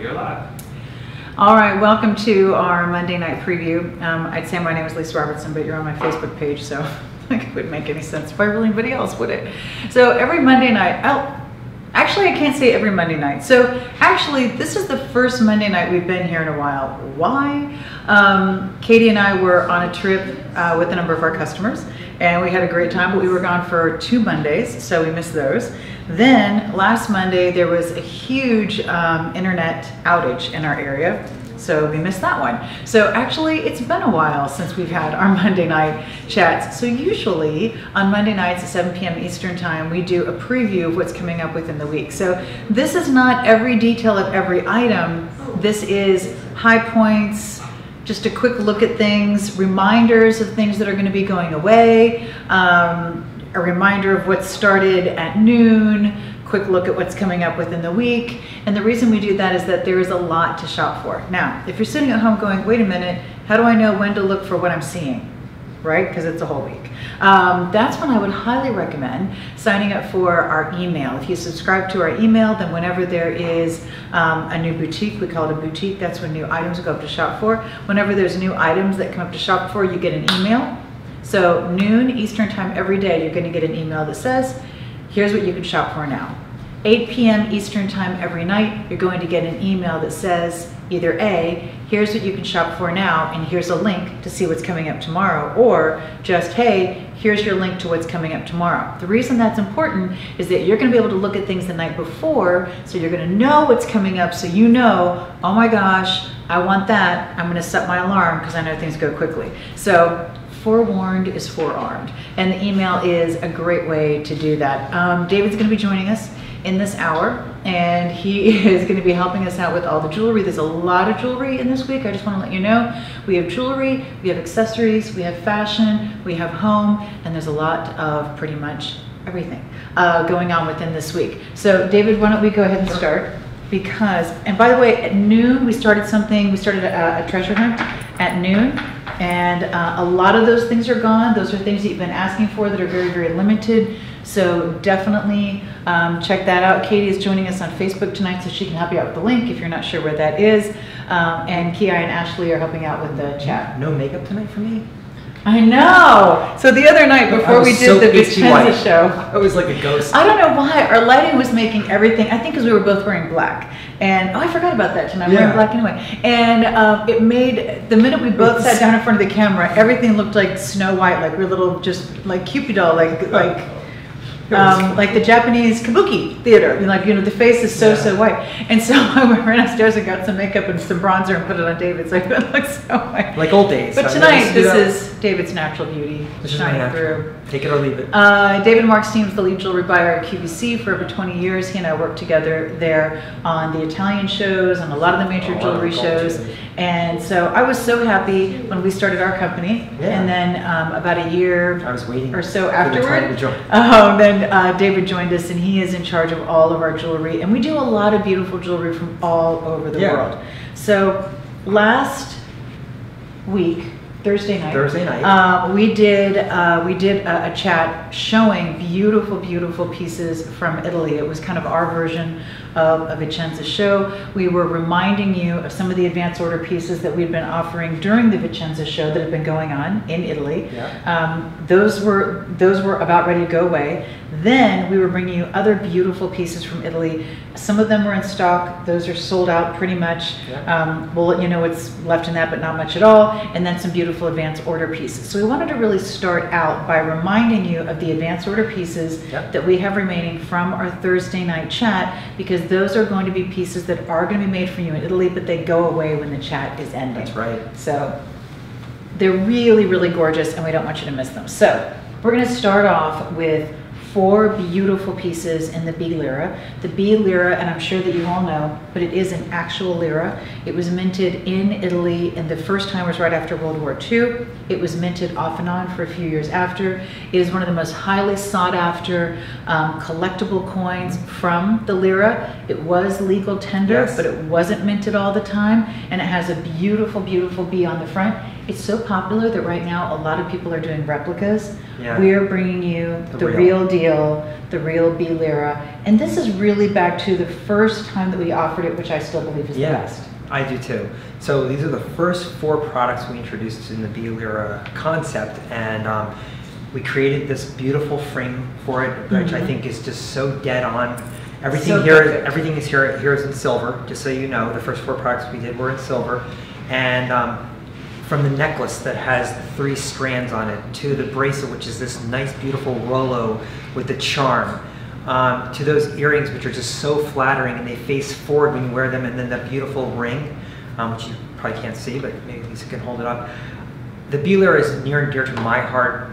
We are live. All right, welcome to our Monday night preview. I'd say my name is Lisa Robertson, but you're on my Facebook page, so it wouldn't make any sense for anybody else, would it? So every Monday night, actually I can't say every Monday night. So actually, this is the first Monday night we've been here in a while. Why? Katie and I were on a trip with a number of our customers, and we had a great time, but we were gone for 2 Mondays, so we missed those. Then last Monday there was a huge internet outage in our area, so we missed that one. So actually it's been a while since we've had our Monday night chats. So usually on Monday nights at 7 p.m. Eastern time we do a preview of what's coming up within the week. So this is not every detail of every item. This is high points, just a quick look at things, reminders of things that are going to be going away, a reminder of what started at noon, quick look at what's coming up within the week. And the reason we do that is that there is a lot to shop for. Now, if you're sitting at home going, wait a minute, how do I know when to look for what I'm seeing? Right? Because it's a whole week. That's when I would highly recommend signing up for our email. If you subscribe to our email, then whenever there is a new boutique, we call it a boutique, that's when new items go up to shop for. Whenever there's new items that come up to shop for, you get an email. So noon Eastern time every day, you're going to get an email that says, here's what you can shop for now. 8 p.m. Eastern time every night, you're going to get an email that says either A, here's what you can shop for now, and here's a link to see what's coming up tomorrow, or just, hey, here's your link to what's coming up tomorrow. The reason that's important is that you're going to be able to look at things the night before, so you're going to know what's coming up, so you know, oh my gosh, I want that, I'm going to set my alarm because I know things go quickly. So forewarned is forearmed, and the email is a great way to do that. David's going to be joining us in this hour, and he is going to be helping us out with all the jewelry. There's a lot of jewelry in this week. I just want to let you know, we have jewelry, we have accessories, we have fashion, we have home, and there's a lot of pretty much everything going on within this week. So David, why don't we go ahead and start? Because, and by the way, at noon we started a treasure hunt at noon, and a lot of those things are gone. Those are things that you've been asking for that are very, very limited. So definitely check that out. Katie is joining us on Facebook tonight, so she can help you out with the link if you're not sure where that is. And Ki and Ashley are helping out with the chat. No makeup tonight for me? I know. So the other night before we did the Bookends show, I was like a ghost. I don't know why. Our lighting was making everything, I think because we were both wearing black. And oh, I forgot about that tonight. I'm wearing black anyway. And it made, the minute we both sat down in front of the camera, everything looked like Snow White, like we're little, just like Cupid doll, like the Japanese kabuki theater, the face is so white. And so I went upstairs and got some makeup and some bronzer and put it on David, so it looks so white. Like old days. But tonight, this is David's natural beauty shining through. Take it or leave it. David Mark's team is the lead jewelry buyer at QVC for over 20 years. He and I worked together there on the Italian shows and a lot of the major jewelry shows. And so I was so happy when we started our company. Yeah. And then about a year or so afterward, then David joined us, and he is in charge of all of our jewelry. And we do a lot of beautiful jewelry from all over the world. So last week, Thursday night, we did a chat showing beautiful pieces from Italy. It was kind of our version of a Vicenza show. We were reminding you of some of the advance order pieces that we'd been offering during the Vicenza show that had been going on in Italy. Yeah. Those were about ready to go away. Then we were bringing you other beautiful pieces from Italy. Some of them were in stock. Those are sold out pretty much. Yeah. We'll let you know what's left in that, but not much at all. And then some beautiful advance order pieces. So we wanted to really start out by reminding you of the advance order pieces that we have remaining from our Thursday night chat, because those are going to be pieces that are going to be made for you in Italy, but they go away when the chat is ending. That's right. So they're really gorgeous, and we don't want you to miss them. So we're going to start off with 4 beautiful pieces in the B lira. The B lira, and I'm sure that you all know, but it is an actual lira. It was minted in Italy, and the first time was right after World War II. It was minted off and on for a few years after. It is one of the most highly sought after collectible coins from the lira. It was legal tender, but it wasn't minted all the time, and it has a beautiful B on the front. It's so popular that right now a lot of people are doing replicas. Yeah. We're bringing you the real deal, the real B Lira. And this is really back to the first time that we offered it, which I still believe is the best. I do too. So these are the first 4 products we introduced in the B Lira concept, and we created this beautiful frame for it, which I think is just so dead on. Everything everything is here is in silver. Just so you know, the first 4 products we did were in silver, and from the necklace that has 3 strands on it, to the bracelet, which is this nice, beautiful Rolo with the charm. To those earrings, which are just so flattering and they face forward when you wear them, and then that beautiful ring, which you probably can't see, but maybe Lisa can hold it up. The B Lira is near and dear to my heart,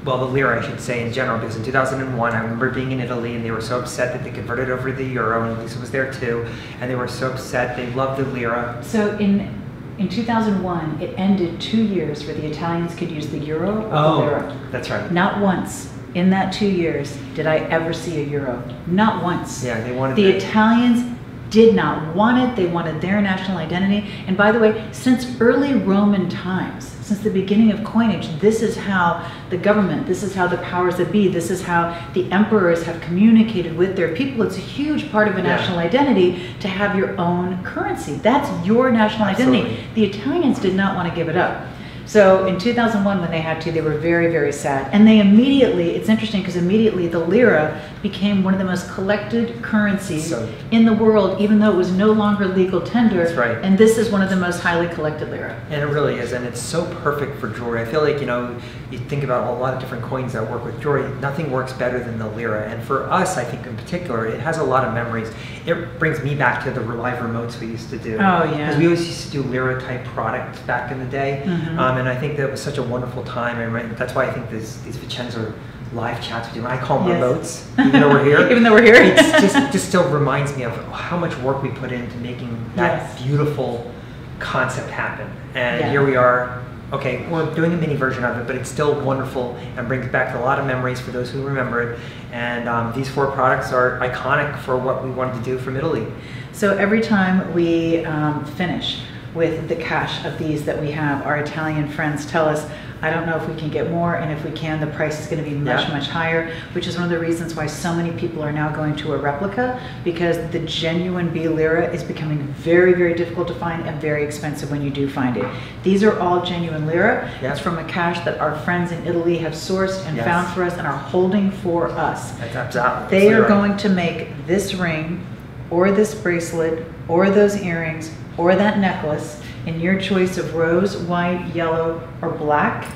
well, the Lira I should say in general, because in 2001 I remember being in Italy and they were so upset that they converted over to the euro, and Lisa was there too, and they were so upset, they loved the Lira. So in 2001, it ended 2 years where the Italians could use the euro or the lira. That's right. Not once in that 2 years did I ever see a euro. Not once. Yeah, they wanted the Italians did not want it. They wanted their national identity. And by the way, since early Roman times, since the beginning of coinage, this is how the government, this is how the powers that be, this is how the emperors have communicated with their people. It's a huge part of a national identity to have your own currency. That's your national identity. The Italians did not want to give it up. So in 2001, when they had to, they were very, very sad. And they immediately, it's interesting because immediately the lira became one of the most collected currencies in the world, even though it was no longer legal tender. That's right. And this is one of the most highly collected lira. And it really is, and it's so perfect for jewelry. I feel like, you know, you think about a lot of different coins that work with jewelry, nothing works better than the lira. And for us, I think in particular, it has a lot of memories. It brings me back to the live remotes we used to do. Oh, yeah. Because we always used to do lira type product back in the day. And I think that was such a wonderful time. And that's why I think these Vicenza live chats we do, I call them remotes, even though we're here. Even though we're here. It just still reminds me of how much work we put into making that beautiful concept happen. And here we are. Okay, we're doing a mini version of it, but it's still wonderful and brings back a lot of memories for those who remember it. And these 4 products are iconic for what we wanted to do from Italy. So every time we finish with the cache of these that we have, our Italian friends tell us, I don't know if we can get more, and if we can, the price is going to be much, much higher, which is one of the reasons why so many people are now going to a replica, because the genuine B Lira is becoming very, very difficult to find and very expensive when you do find it. These are all genuine Lira. It's from a cache that our friends in Italy have sourced and found for us and are holding for us. They are going to make this ring, or this bracelet, or those earrings, or that necklace in your choice of rose, white, yellow, or black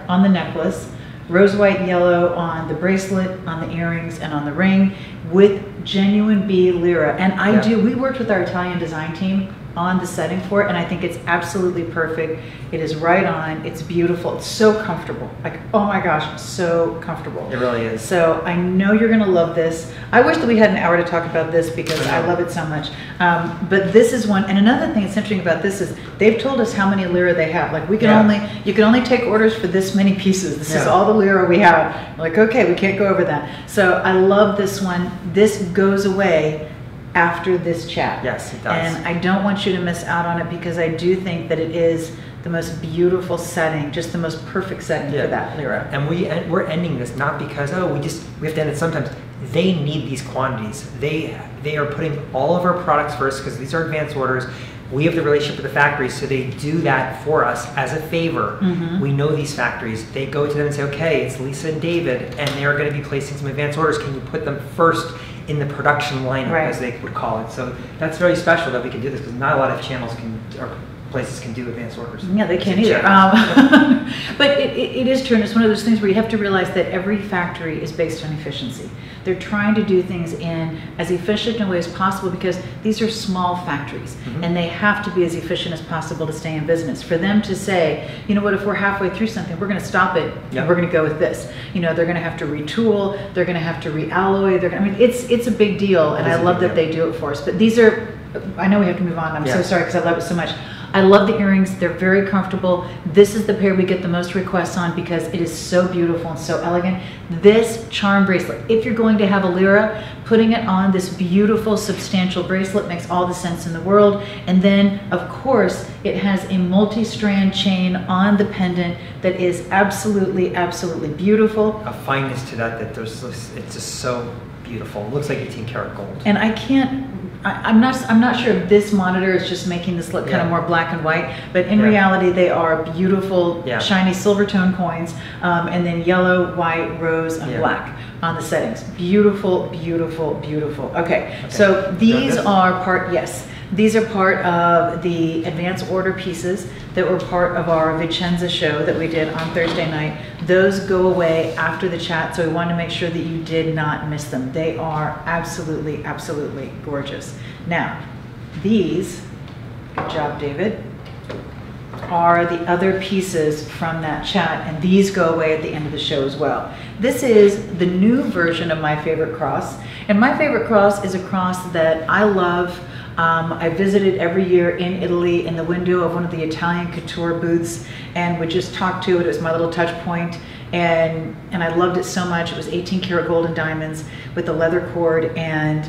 on the necklace, rose, white, yellow on the bracelet, on the earrings, and on the ring, with genuine B Lira. And we worked with our Italian design team on the setting for it, and I think it's absolutely perfect. It is right on, it's beautiful, it's so comfortable. Like, oh my gosh, so comfortable. It really is. So I know you're gonna love this. I wish that we had an hour to talk about this because I love it so much. But this is one, and another thing that's interesting about this is they've told us how many lira they have. Like, we can you can only take orders for this many pieces. This is all the lira we have. Like, okay, we can't go over that. So I love this one. This goes away after this chat. Yes, it does. And I don't want you to miss out on it, because I do think that it is the most beautiful setting, just the most perfect setting for that lira. And we're ending this not because, we have to end it sometimes. They need these quantities. They are putting all of our products first, because these are advanced orders. We have the relationship with the factories, so they do that for us as a favor. We know these factories. They go to them and say, okay, it's Lisa and David, and they're going to be placing some advanced orders. Can you put them first in the production lineup, as they would call it? So that's very special that we can do this, because not a lot of channels or places can do advanced orders. Yeah, they can't either. But it is true, and it's one of those things where you have to realize that every factory is based on efficiency. They're trying to do things in as efficient a way as possible, because these are small factories, and they have to be as efficient as possible to stay in business. For them to say, you know what, if we're halfway through something, we're going to stop it, and we're going to go with this. You know, they're going to have to retool, they're going to have to realloy. It's a big deal, and I love that they do it for us. But these are, I know we have to move on. I'm so sorry, because I love it so much. I love the earrings. They're very comfortable. This is the pair we get the most requests on because it is so beautiful and so elegant. This charm bracelet, if you're going to have a lira, putting it on this beautiful substantial bracelet makes all the sense in the world. And then of course it has a multi-strand chain on the pendant that is absolutely, absolutely beautiful. A fineness to that it's just so beautiful. It looks like 18 karat gold. And I'm not sure if this monitor is just making this look kind of more black and white, but in reality they are beautiful, shiny silver tone coins, and then yellow, white, rose, and black on the settings. Beautiful, beautiful, beautiful. Okay, so these are these are part of the advance order pieces that were part of our Vicenza show that we did on Thursday night. Those go away after the chat, so we wanted to make sure that you did not miss them. They are absolutely, absolutely gorgeous. Now, these, good job, David, are the other pieces from that chat, and these go away at the end of the show as well. This is the new version of my favorite cross, and my favorite cross is a cross that I love. I visited every year in Italy in the window of one of the Italian couture booths and would just talk to it. It was my little touch point, and I loved it so much. It was 18 karat gold and diamonds with the leather cord, and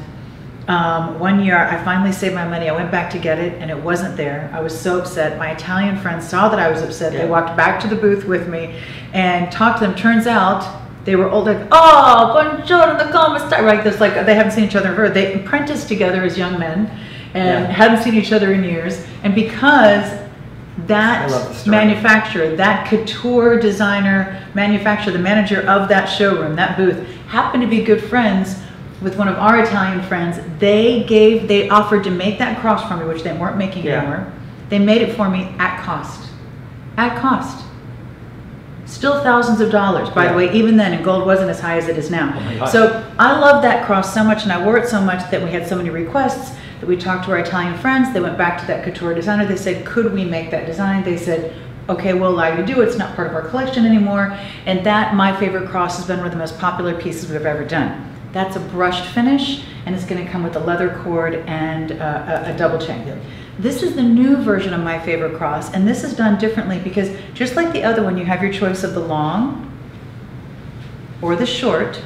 one year I finally saved my money. I went back to get it and it wasn't there. I was so upset. My Italian friends saw that I was upset. They walked back to the booth with me and talked to them. Turns out they were old, like, oh, buongiorno, come stai, right? This, like, they haven't seen each other forever. They apprenticed together as young men and hadn't seen each other in years. And because that manufacturer, that couture designer manufacturer, the manager of that showroom, that booth, happened to be good friends with one of our Italian friends, they offered to make that cross for me, which they weren't making anymore. They made it for me at cost. At cost. Still thousands of dollars, by the way, even then, and gold wasn't as high as it is now. Oh, so I love that cross so much, and I wore it so much that we had so many requests that we talked to our Italian friends. They went back to that couture designer. They said, could we make that design? They said, okay, we'll allow you to do it. It's not part of our collection anymore. And that, my favorite cross, has been one of the most popular pieces we've ever done. That's a brushed finish, and it's going to come with a leather cord and a double chain. This is the new version of my favorite cross, and this is done differently because just like the other one, you have your choice of the long or the short,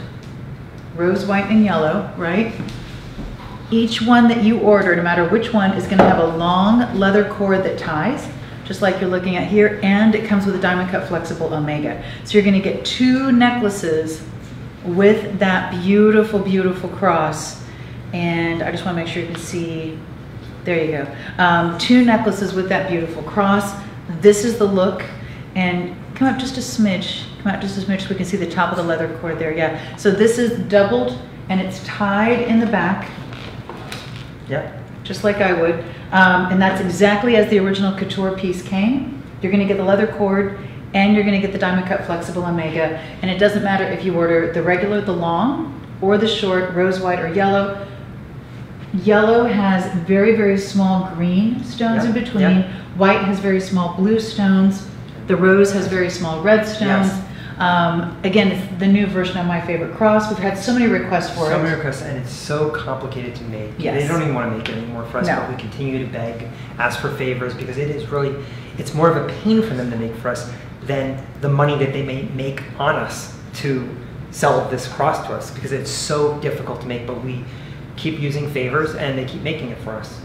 rose, white, and yellow, right? Each one that you order, no matter which one, is going to have a long leather cord that ties, just like you're looking at here, and it comes with a diamond cut flexible omega. So you're going to get 2 necklaces with that beautiful, beautiful cross. And I just want to make sure you can see, there you go. 2 necklaces with that beautiful cross. This is the look, and come up just a smidge, so we can see the top of the leather cord there, So this is doubled, and it's tied in the back. Just like I would. And that's exactly as the original couture piece came. You're gonna get the leather cord, and you're gonna get the diamond cut flexible omega. And it doesn't matter if you order the regular, the long, or the short, rose, white, or yellow. Yellow has very, very small green stones in between. White has very small blue stones. The rose has very small red stones. Again, it's the new version of my favorite cross. We've had so many requests for it. So many requests, and it's so complicated to make. They don't even want to make it anymore for us, but we continue to beg, ask for favors, because it is really, it's more of a pain for them to make for us than the money that they may make on us to sell this cross to us, because it's so difficult to make, but we keep using favors and they keep making it for us.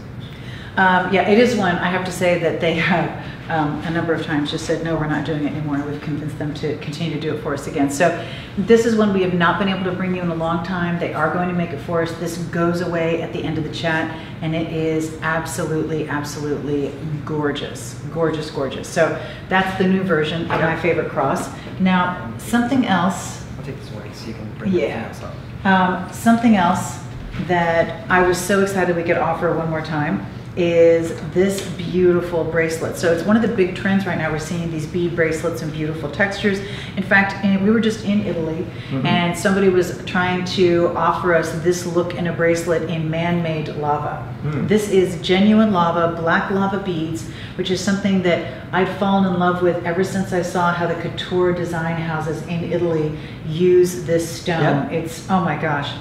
It is one. I have to say that they have a number of times just said, no, we're not doing it anymore. We've convinced them to continue to do it for us again. So this is one we have not been able to bring you in a long time. They are going to make it for us. This goes away at the end of the chat, and it is absolutely, absolutely gorgeous. Gorgeous, gorgeous. So that's the new version of my favorite cross. Now, something else. I'll take this away so you can bring everything else up. Something else that I was so excited we could offer one more time is this beautiful bracelet. So it's one of the big trends right now. We're seeing these bead bracelets and beautiful textures. In fact, we were just in Italy, and somebody was trying to offer us this look in a bracelet in man-made lava. This is genuine lava, black lava beads, which is something that I've fallen in love with ever since I saw how the couture design houses in Italy use this stone. It's, oh my gosh.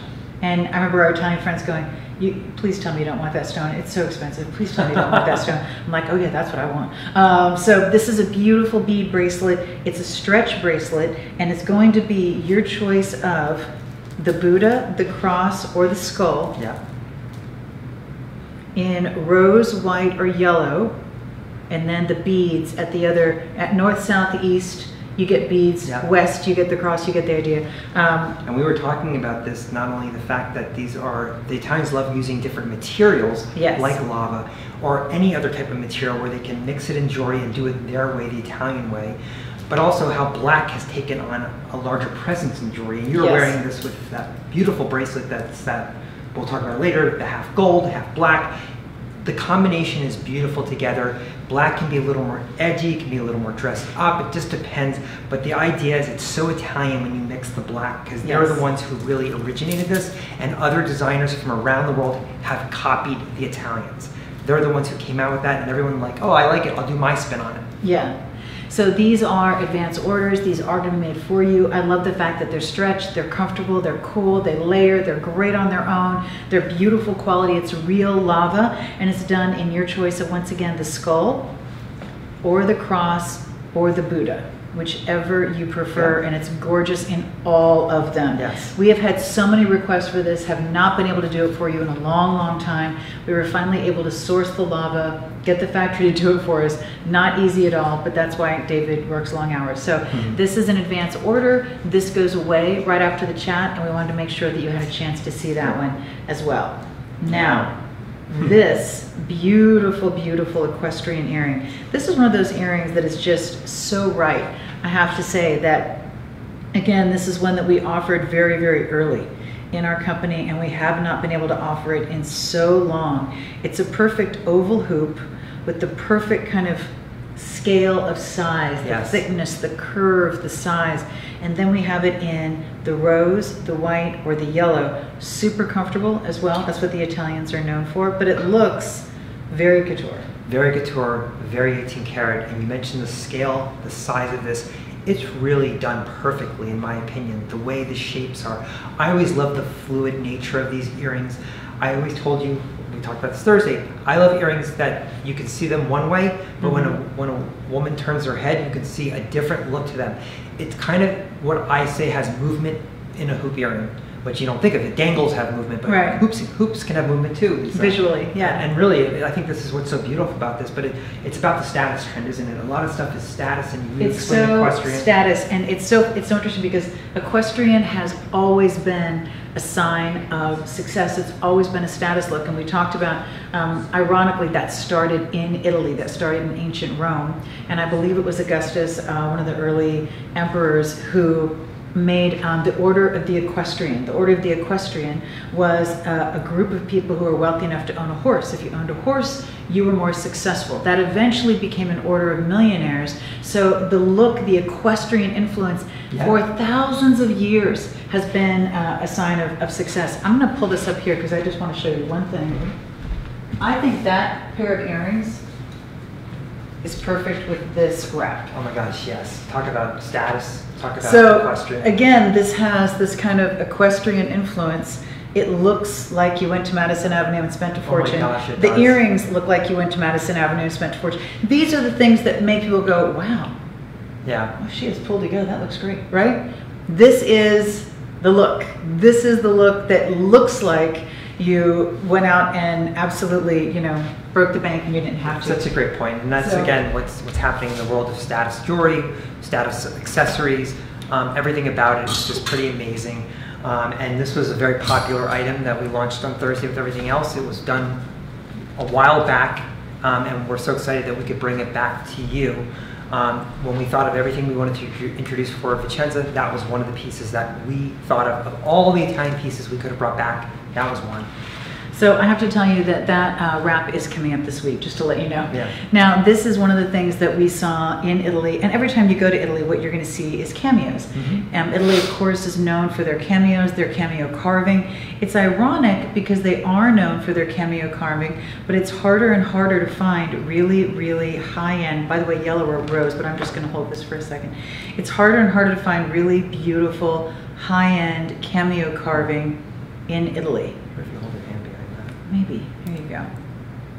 And I remember our Italian friends going, please tell me you don't want that stone. It's so expensive. Please tell me you don't want that stone. I'm like, oh yeah, that's what I want. So this is a beautiful bead bracelet. It's a stretch bracelet, and it's going to be your choice of the Buddha, the cross, or the skull. Yeah. In rose, white, or yellow, and then the beads at north, south, east. You get beads, yeah. West, you get the cross, you get the idea. And we were talking about this, not only the fact that the Italians love using different materials, yes. like lava, or any other type of material where they can mix it in jewelry and do it their way, the Italian way, but also how black has taken on a larger presence in jewelry. And you're yes. wearing this with that beautiful bracelet that we'll talk about later, the half gold, half black. The combination is beautiful together. Black can be a little more edgy, can be a little more dressed up, it just depends. But the idea is it's so Italian when you mix the black, because they're yes. the ones who really originated this, and other designers from around the world have copied the Italians. They're the ones who came out with that, and everyone like, oh, I like it, I'll do my spin on it. Yeah. So these are advanced orders. These are going to be made for you. I love the fact that they're stretched, they're comfortable, they're cool, they layer, they're great on their own. They're beautiful quality. It's real lava, and it's done in your choice of, once again, the skull or the cross or the Buddha, whichever you prefer, yeah. And it's gorgeous in all of them. Yes. We have had so many requests for this, have not been able to do it for you in a long, long time. We were finally able to source the lava, get the factory to do it for us. Not easy at all, but that's why David works long hours. So this is an advance order. This goes away right after the chat, and we wanted to make sure that you had a chance to see that one as well. Now, this beautiful, beautiful equestrian earring. This is one of those earrings that is just so right. I have to say that, again, this is one that we offered very, very early in our company, and we have not been able to offer it in so long. It's a perfect oval hoop with the perfect kind of scale of size, yes. the thickness, the curve, the size. And then we have it in the rose, the white, or the yellow. Super comfortable as well. That's what the Italians are known for, but it looks very couture. Very couture, very 18 karat. And you mentioned the scale, the size of this. It's really done perfectly, in my opinion, the way the shapes are. I always love the fluid nature of these earrings. I always told you, we talked about this Thursday, I love earrings that you can see them one way, but when a woman turns her head, you can see a different look to them. It's kind of what I say has movement in a hoop earring, but you don't think of it. Dangles have movement, but right. hoops can have movement too. Visually, yeah. And really, I think this is what's so beautiful about this, but it's about the status trend, isn't it? A lot of stuff is status, and you it's so equestrian. Status, and it's so interesting because equestrian has always been a sign of success. It's always been a status look, and we talked about, ironically, that started in Italy, that started in ancient Rome, and I believe it was Augustus, one of the early emperors, who made the Order of the Equestrian. The Order of the Equestrian was a group of people who were wealthy enough to own a horse. If you owned a horse, you were more successful. That eventually became an order of millionaires. So the look, the equestrian influence, yeah. for thousands of years has been a sign of success. I'm going to pull this up here because I just want to show you one thing. I think that pair of earrings is perfect with this wrap. Oh my gosh, yes. Talk about status. Talk about equestrian. Again, this has this kind of equestrian influence. It looks like you went to Madison Avenue and spent a fortune. Oh my gosh, it the does. Earrings look like you went to Madison Avenue and spent a fortune. These are the things that make people go, wow. Yeah. Oh, she is pulled together. That looks great, right? This is the look. This is the look that looks like you went out and absolutely, broke the bank and you didn't have to. That's a great point. And that's, again, what's happening in the world of status jewelry, status accessories. Everything about it is just pretty amazing. And this was a very popular item that we launched on Thursday with everything else. It was done a while back, and we're so excited that we could bring it back to you. When we thought of everything we wanted to introduce for Vicenza, that was one of the pieces that we thought of all the Italian pieces we could have brought back. That was one. So I have to tell you that wrap is coming up this week, just to let you know. Yeah. Now, this is one of the things that we saw in Italy, and every time you go to Italy, what you're going to see is cameos. Italy, of course, is known for their cameos, their cameo carving. It's ironic because they are known for their cameo carving, but it's harder and harder to find really, really high-end, by the way, yellow or rose, but I'm just going to hold this for a second. It's harder and harder to find really beautiful, high-end cameo carving in Italy. What if you hold your hand behind that? Maybe. Here you go.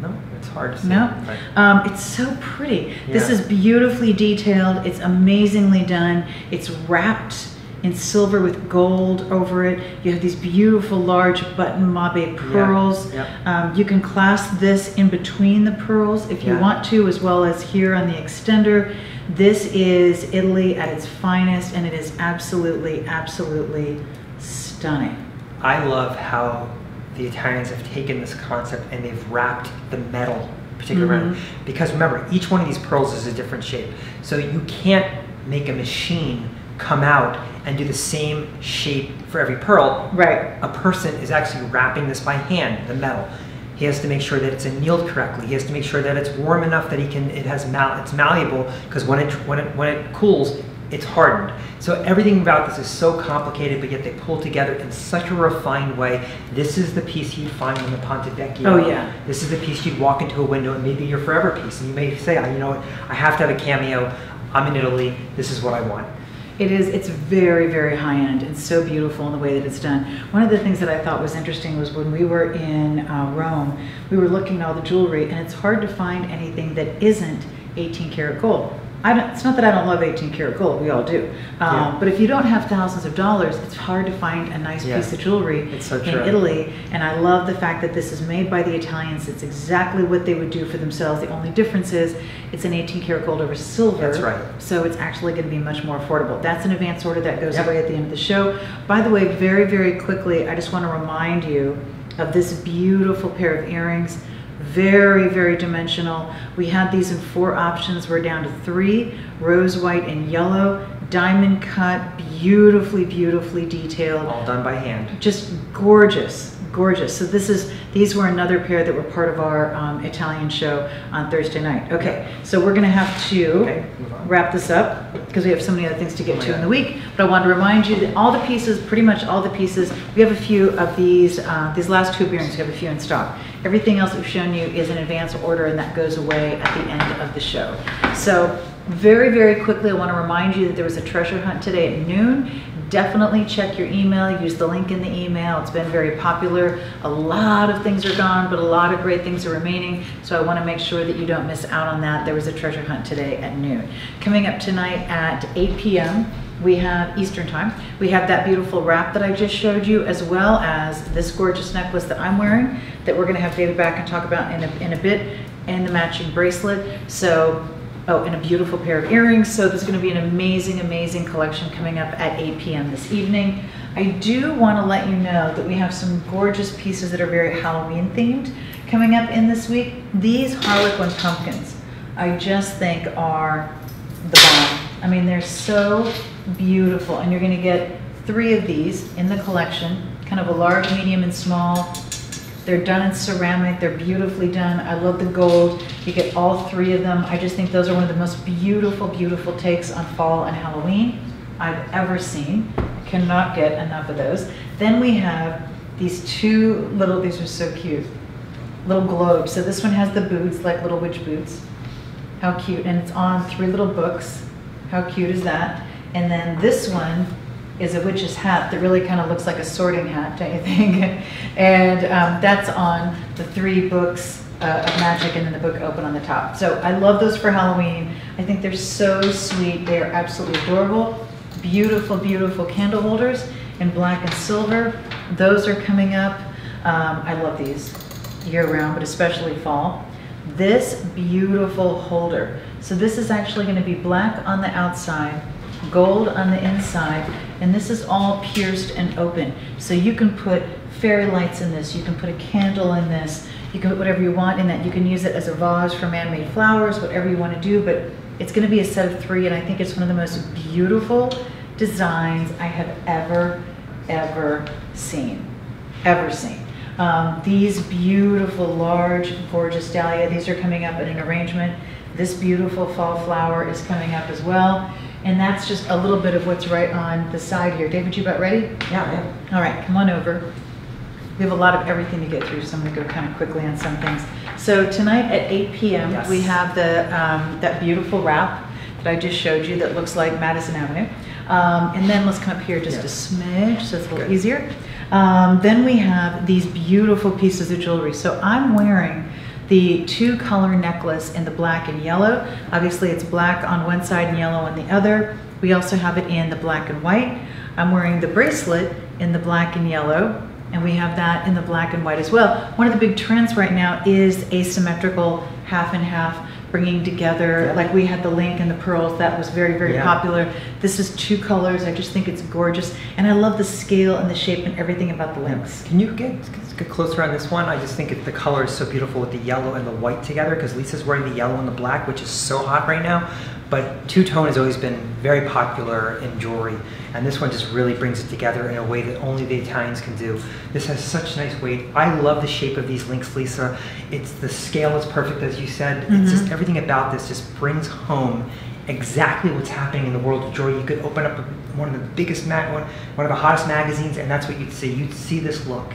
No, it's hard to see. No, But it's so pretty. Yeah. This is beautifully detailed. It's amazingly done. It's wrapped in silver with gold over it. You have these beautiful large button mabe pearls. Yeah. You can clasp this in between the pearls if you want to, as well as here on the extender. This is Italy at its finest, and it is absolutely, absolutely stunning. I love how the Italians have taken this concept and they've wrapped the metal particularly around. Because remember, each one of these pearls is a different shape. So you can't make a machine come out and do the same shape for every pearl. Right. A person is actually wrapping this by hand, the metal. He has to make sure that it's annealed correctly. He has to make sure that it's warm enough that it's malleable, because when it cools, it's hardened. So everything about this is so complicated, but yet they pull together in such a refined way. This is the piece you'd find in the Ponte Vecchio. Oh yeah. This is the piece you'd walk into a window and maybe your forever piece. And you may say, you know what, I have to have a cameo. I'm in Italy. This is what I want. It's very, very high end and so beautiful in the way that it's done. One of the things that I thought was interesting was when we were in Rome, we were looking at all the jewelry, and it's hard to find anything that isn't 18 karat gold. It's not that I don't love 18 karat gold, we all do. But if you don't have thousands of dollars, it's hard to find a nice piece of jewelry in Italy. And I love the fact that this is made by the Italians. It's exactly what they would do for themselves. The only difference is it's an 18 karat gold over silver. That's right. So it's actually going to be much more affordable. That's an advance order that goes away at the end of the show. By the way, very, very quickly, I just want to remind you of this beautiful pair of earrings. Very, very dimensional. We had these in 4 options. We're down to 3, rose, white, and yellow. Diamond cut, beautifully, beautifully detailed. All done by hand. Just gorgeous, gorgeous. So these were another pair that were part of our Italian show on Thursday night. Okay, so we're gonna have to wrap this up because we have so many other things to get to in the week. But I wanted to remind you that all the pieces, pretty much all the pieces, we have a few of these last 2 earrings, we have a few in stock. Everything else we've shown you is an advance order, and that goes away at the end of the show. So very, very quickly, I want to remind you that there was a treasure hunt today at noon. Definitely check your email, use the link in the email. It's been very popular. A lot of things are gone, but a lot of great things are remaining. So I want to make sure that you don't miss out on that. There was a treasure hunt today at noon. Coming up tonight at 8 p.m., we have Eastern time. We have that beautiful wrap that I just showed you, as well as this gorgeous necklace that I'm wearing that we're going to have David back and talk about in a bit, and the matching bracelet. So, and a beautiful pair of earrings. So there's going to be an amazing, amazing collection coming up at 8 p.m. this evening. I do want to let you know that we have some gorgeous pieces that are very Halloween themed coming up in this week. These Harlequin Pumpkins, I just think are the bomb. I mean, they're so beautiful, and you're going to get 3 of these in the collection, kind of a large, medium, and small. They're done in ceramic. They're beautifully done. I love the gold. You get all 3 of them. I just think those are one of the most beautiful, beautiful takes on fall and Halloween I've ever seen. I cannot get enough of those. Then we have these 2 little, these are so cute, little globes. So this one has the boots, like little witch boots. How cute. And it's on 3 little books. How cute is that? And then this one is a witch's hat that really kind of looks like a sorting hat, don't you think? And that's on the 3 books of magic, and then the book open on the top. So I love those for Halloween. I think they're so sweet. They are absolutely adorable. Beautiful, beautiful candle holders in black and silver. Those are coming up. I love these year round, but especially fall. This beautiful holder. So this is actually going to be black on the outside, gold on the inside, and this is all pierced and open. So you can put fairy lights in this, you can put a candle in this, you can put whatever you want in that. You can use it as a vase for man-made flowers, whatever you want to do, but it's going to be a set of 3, and I think it's one of the most beautiful designs I have ever seen. These beautiful, large, gorgeous dahlia, these are coming up in an arrangement. This beautiful fall flower is coming up as well. And that's just a little bit of what's right on the side here. David, you about ready? Yeah. All right, come on over. We have a lot of everything to get through, so I'm going to go kind of quickly on some things. So tonight at 8 p.m., we have the that beautiful wrap that I just showed you that looks like Madison Avenue. And then let's come up here just a smidge so it's a little easier. Then we have these beautiful pieces of jewelry. So I'm wearing the 2-color necklace in the black and yellow. Obviously it's black on one side and yellow on the other. We also have it in the black and white. I'm wearing the bracelet in the black and yellow, and we have that in the black and white as well. One of the big trends right now is asymmetrical half and half, bringing together, like we had the link and the pearls, that was very, very popular. This is 2 colors, I just think it's gorgeous. And I love the scale and the shape and everything about the links. Can you get closer on this one? I just think the color is so beautiful with the yellow and the white together, because Lisa's wearing the yellow and the black, which is so hot right now. But two-tone has always been very popular in jewelry, and this one just really brings it together in a way that only the Italians can do. This has such nice weight. I love the shape of these links, Lisa. The scale is perfect, as you said. It's just everything about this just brings home exactly what's happening in the world of jewelry. You could open up one of the biggest, one of the hottest magazines, and that's what you'd see. You'd see this look.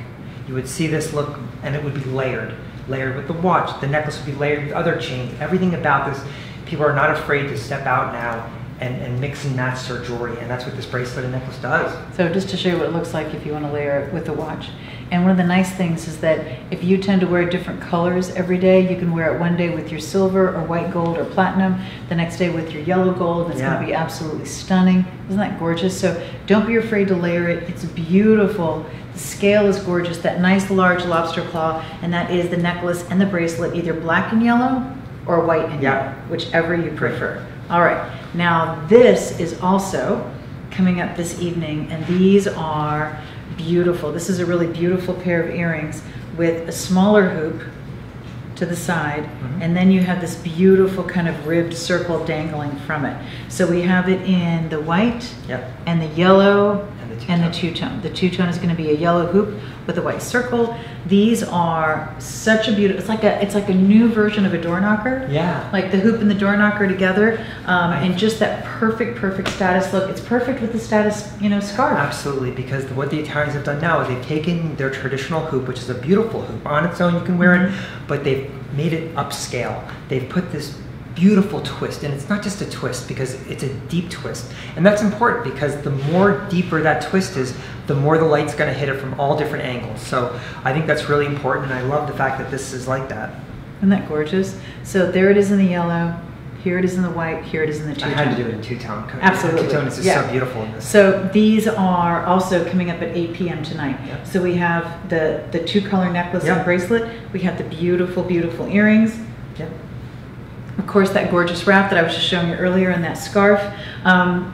You would see this look, and it would be layered with the watch. The necklace would be layered with other chains. Everything about this. People are not afraid to step out now and mix and match their jewelry, and that's what this bracelet and necklace does. So just to show you what it looks like if you want to layer it with the watch. And one of the nice things is that if you tend to wear different colors every day, you can wear it one day with your silver or white gold or platinum, the next day with your yellow gold, and it's going to be absolutely stunning. Isn't that gorgeous? So don't be afraid to layer it. It's beautiful. The scale is gorgeous, that nice large lobster claw, and that is the necklace and the bracelet, either black and yellow or white and yellow, whichever you prefer. All right, now this is also coming up this evening, and these are beautiful. This is a really beautiful pair of earrings with a smaller hoop to the side, and then you have this beautiful kind of ribbed circle dangling from it. So we have it in the white and the yellow and the two-tone. The two-tone is going to be a yellow hoop with a white circle. These are such a beautiful, it's like a new version of a door knocker. Yeah. Like the hoop and the door knocker together, and just that perfect status look. It's perfect with the status, scarf. Absolutely, because what the Italians have done now is they've taken their traditional hoop, which is a beautiful hoop. On its own, you can wear it, but they've made it upscale. They've put this beautiful twist, and it's not just a twist because it's a deep twist, and that's important because the more deeper that twist is, the more the light's going to hit it from all different angles. So I think that's really important, and I love the fact that this is like that. Isn't that gorgeous? So there it is in the yellow, here it is in the white, here it is in the two-tone. I had to do it in two-tone. Absolutely. Two-tone is just so beautiful in this. So these are also coming up at 8 p.m. tonight. So we have the 2-color necklace and bracelet. We have the beautiful earrings. Of course, that gorgeous wrap that I was just showing you earlier, and that scarf.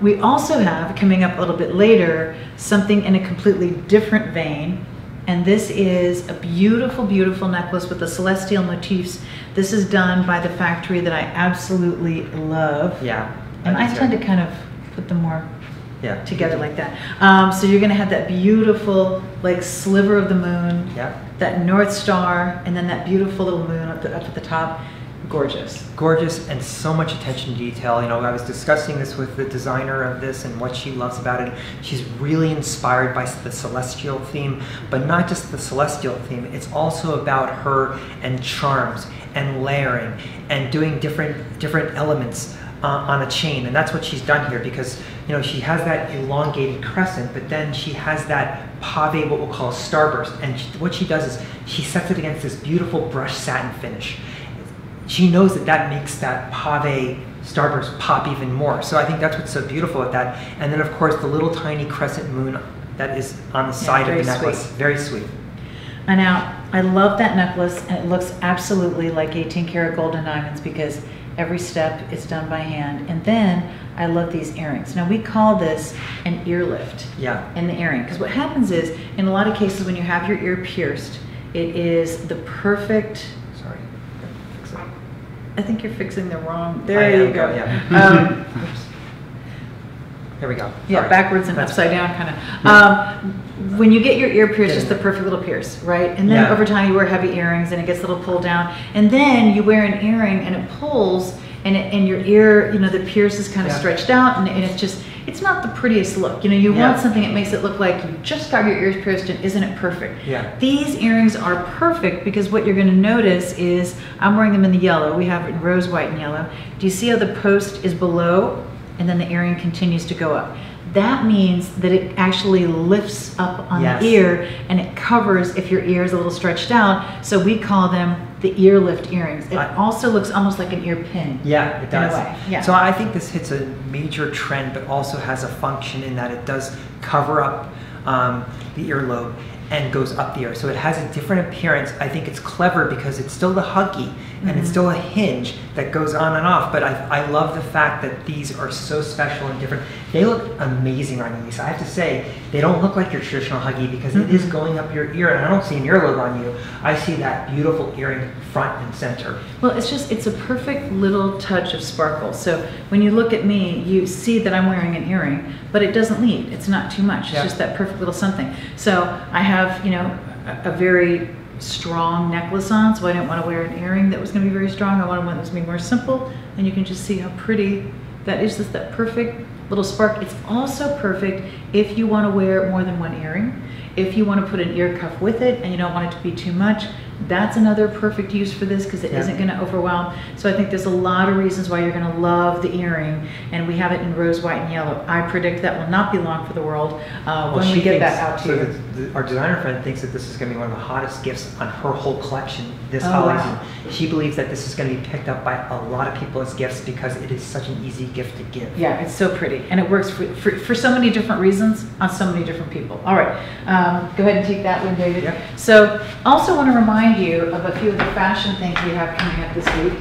We also have, coming up a little bit later, something in a completely different vein. And this is a beautiful necklace with the celestial motifs. This is done by the factory that I absolutely love. And I tend to kind of put them more together like that. So you're going to have that beautiful, like, sliver of the moon, that North Star, and then that beautiful little moon up at the top. Gorgeous, and so much attention to detail. I was discussing this with the designer of this and what she loves about it. She's really inspired by the celestial theme, but not just the celestial theme. It's also about her and charms and layering and doing different elements on a chain, and that's what she's done here, because she has that elongated crescent, but then she has that pave, what we'll call a starburst, and what she does is she sets it against this beautiful brushed satin finish. She knows that makes that pave starburst pop even more. So I think that's what's so beautiful with that. And then of course the little tiny crescent moon that is on the side of the necklace. Very sweet. And now I love that necklace, and it looks absolutely like 18 karat gold and diamonds because every step is done by hand. And then I love these earrings. Now we call this an ear lift in the earring, because what happens is, in a lot of cases when you have your ear pierced, it is the perfect, I think you're fixing the wrong, there you go. Here we go. Yeah, backwards and upside down kind of. When you get your ear pierced, it's the perfect little pierce, right? And then over time you wear heavy earrings and it gets a little pulled down. And then you wear an earring and it pulls, and your ear, the pierce is kind of stretched out, and it's just, it's not the prettiest look. You want something that makes it look like you just got your ears pierced, and isn't it perfect? These earrings are perfect because what you're going to notice is, I'm wearing them in the yellow. We have it in rose, white, and yellow. Do you see how the post is below and then the earring continues to go up? that means that it actually lifts up on Yes. the ear, and it covers if your ear is a little stretched out. So we call them the ear lift earrings. It also looks almost like an ear pin. Yeah, it does. In a way. Yeah. So I think this hits a major trend, but also has a function in that it does cover up the earlobe and goes up the ear. So it has a different appearance. I think it's clever because it's still the huggy and it's still a hinge that goes on and off. But I love the fact that these are so special and different. They look amazing on you, Lisa. I have to say, they don't look like your traditional huggy because it is going up your ear, and I don't see an earlobe on you. I see that beautiful earring front and center. Well, it's a perfect little touch of sparkle. So when you look at me, you see that I'm wearing an earring, but it doesn't lead. It's not too much. It's just that perfect little something. So I have, you know, a very strong necklace on, so I didn't want to wear an earring that was going to be very strong. I wanted one that was going to be more simple, and you can just see how pretty that is. Just that perfect little spark. It's also perfect if you want to wear more than one earring. If you want to put an ear cuff with it and you don't want it to be too much, that's another perfect use for this because it isn't going to overwhelm. So I think there's a lot of reasons why you're going to love the earring, and we have it in rose, white, and yellow. I predict that will not be long for the world when we get that out to you. Our designer friend thinks that this is going to be one of the hottest gifts on her whole collection this holiday season. She believes that this is going to be picked up by a lot of people as gifts because it is such an easy gift to give. Yeah, it's so pretty, and it works for so many different reasons on so many different people. All right, go ahead and take that one, David. Yep. So also want to remind you of a few of the fashion things we have coming up this week.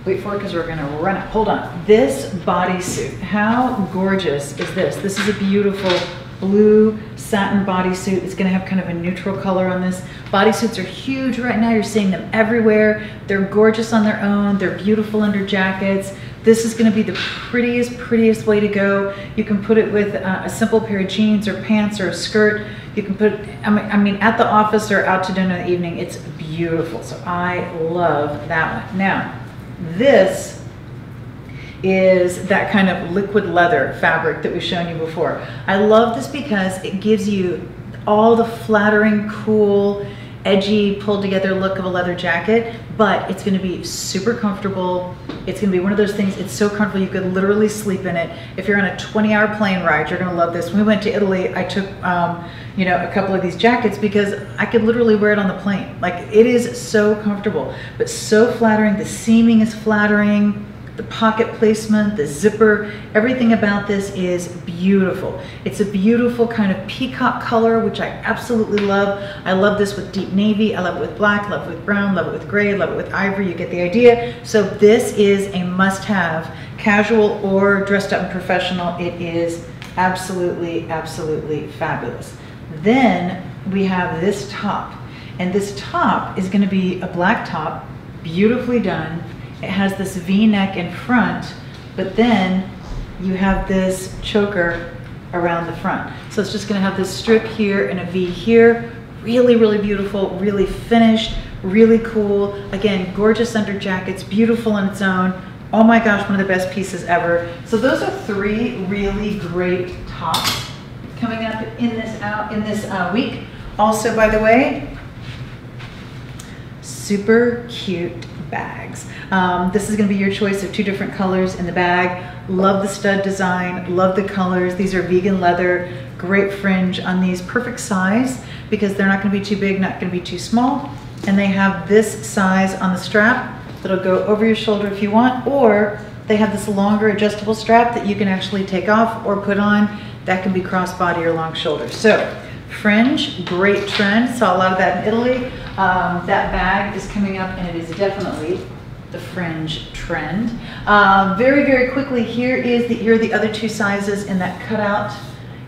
Wait for it because we're going to run it. Hold on. This bodysuit, how gorgeous is this? This is a beautiful blue satin bodysuit. It's going to have kind of a neutral color on this. Bodysuits are huge right now. You're seeing them everywhere. They're gorgeous on their own. They're beautiful under jackets. This is going to be the prettiest way to go. You can put it with a simple pair of jeans or pants or a skirt. You can put it, I mean, at the office or out to dinner in the evening. It's beautiful. So I love that one. Now, this is that kind of liquid leather fabric that we've shown you before. I love this because it gives you all the flattering, cool, edgy, pulled together look of a leather jacket, but it's going to be super comfortable. It's going to be one of those things, it's so comfortable you could literally sleep in it. If you're on a 20-hour plane ride, you're going to love this. When we went to Italy, I took you know, a couple of these jackets because I could literally wear it on the plane. Like, it is so comfortable, but so flattering. The seaming is flattering. The pocket placement, the zipper, everything about this is beautiful. It's a beautiful kind of peacock color, which I absolutely love. I love this with deep navy. I love it with black, love it with brown, love it with gray, love it with ivory. You get the idea. So this is a must-have, casual or dressed up and professional. It is absolutely fabulous. Then we have this top, and this top is going to be a black top, beautifully done. It has this V-neck in front, but then you have this choker around the front. So it's just going to have this strip here and a V here. Really beautiful, really finished, really cool. Again, gorgeous under jackets, beautiful on its own. Oh my gosh, one of the best pieces ever. So those are three really great tops coming up in this week. Also, by the way, super cute bags. This is going to be your choice of two different colors in the bag. Love the stud design, love the colors. These are vegan leather, great fringe on these, perfect size because they're not going to be too big, not going to be too small. And they have this size on the strap that'll go over your shoulder if you want, or they have this longer adjustable strap that you can actually take off or put on. That can be crossbody or long shoulder. So fringe, great trend. Saw a lot of that in Italy. That bag is coming up, and it is definitely the fringe trend. Very quickly, here are the other two sizes in that cutout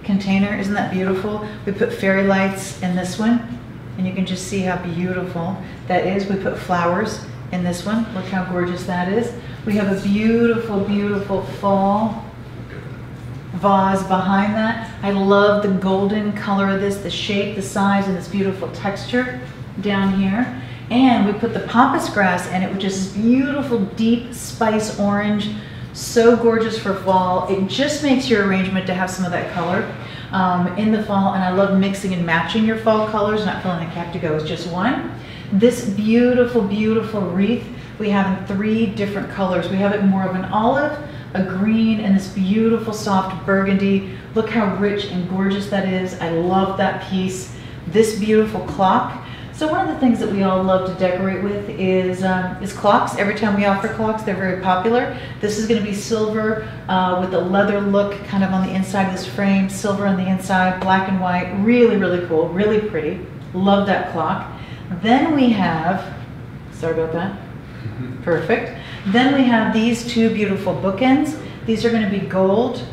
container. Isn't that beautiful? We put fairy lights in this one, and you can just see how beautiful that is. We put flowers in this one. Look how gorgeous that is. We have a beautiful fall vase behind that. I love the golden color of this, the shape, the size, and this beautiful texture down here. And we put the pampas grass in it, which is this beautiful deep spice orange. So gorgeous for fall. It just makes your arrangement to have some of that color in the fall. And I love mixing and matching your fall colors, not feeling like you have to go with just one. This beautiful wreath we have in three different colors. We have it more of an olive, a green and this beautiful soft burgundy. Look how rich and gorgeous that is. I love that piece. This beautiful clock. So one of the things that we all love to decorate with is clocks. Every time we offer clocks, they're very popular. This is going to be silver with a leather look kind of on the inside of this frame, silver on the inside, black and white. Really, really cool, really pretty. Love that clock. Then we have, sorry about that, perfect. Then we have these two beautiful bookends. These are going to be gold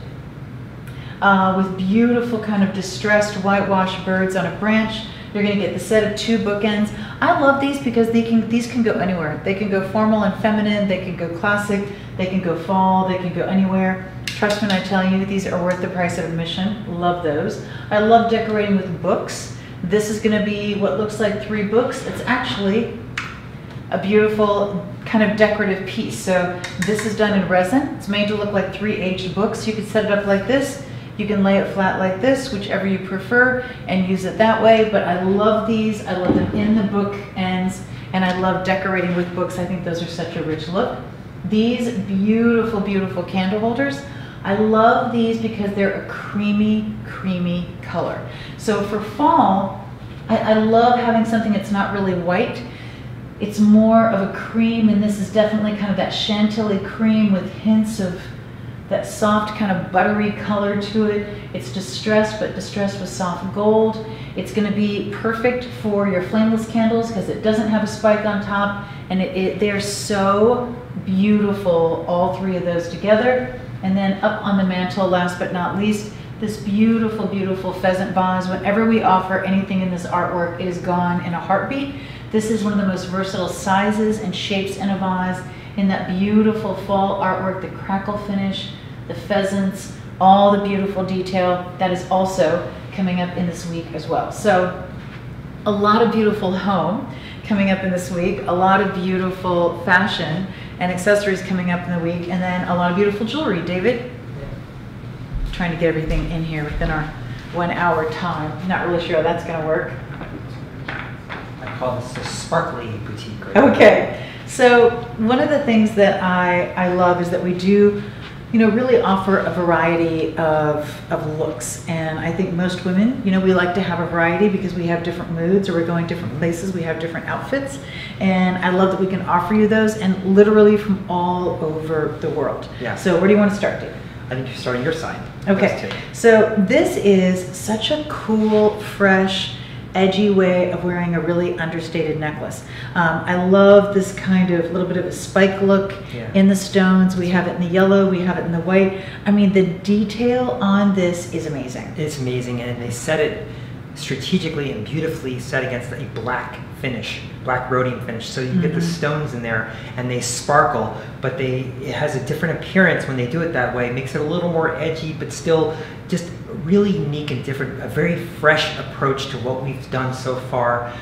with beautiful kind of distressed whitewash birds on a branch. You're going to get the set of two bookends. I love these because these can go anywhere. They can go formal and feminine. They can go classic. They can go fall. They can go anywhere. Trust me when I tell you, these are worth the price of admission. Love those. I love decorating with books. This is going to be what looks like 3 books. It's actually a beautiful kind of decorative piece. So this is done in resin. It's made to look like 3 aged books. You could set it up like this. You can lay it flat like this, whichever you prefer, and use it that way. But I love these. I love them in the book ends, and I love decorating with books. I think those are such a rich look. These beautiful, beautiful candle holders. I love these because they're a creamy, creamy color. So for fall, I love having something that's not really white. It's more of a cream, and this is definitely kind of that chantilly cream with hints of that soft kind of buttery color to it. It's distressed, but distressed with soft gold. It's going to be perfect for your flameless candles because it doesn't have a spike on top, and they're so beautiful, all 3 of those together. And then up on the mantle, last but not least, this beautiful, beautiful pheasant vase. Whenever we offer anything in this artwork, it is gone in a heartbeat. This is one of the most versatile sizes and shapes in a vase. In that beautiful fall artwork, the crackle finish, the pheasants, all the beautiful detail, that is also coming up in this week as well. So a lot of beautiful home coming up in this week, a lot of beautiful fashion and accessories coming up in the week, and then a lot of beautiful jewelry. David? Yeah. Trying to get everything in here within our 1 hour time. Not really sure how that's going to work. I call this a sparkly boutique. Right? Okay. So one of the things that I love is that we do, really offer a variety of looks. And I think most women, we like to have a variety because we have different moods, or we're going different places, we have different outfits. And I love that we can offer you those, and literally from all over the world. Yeah. So where do you want to start, David? I think you're starting your side. Okay. So this is such a cool, fresh, edgy way of wearing a really understated necklace. I love this kind of little bit of a spike look in the stones. We have it in the yellow, we have it in the white. I mean, the detail on this is amazing. It's amazing, and they set it strategically and beautifully set against a black finish, black rhodium finish. So you get the stones in there and they sparkle, but it has a different appearance when they do it that way. It makes it a little more edgy, but still just really unique and different, a very fresh approach to what we've done so far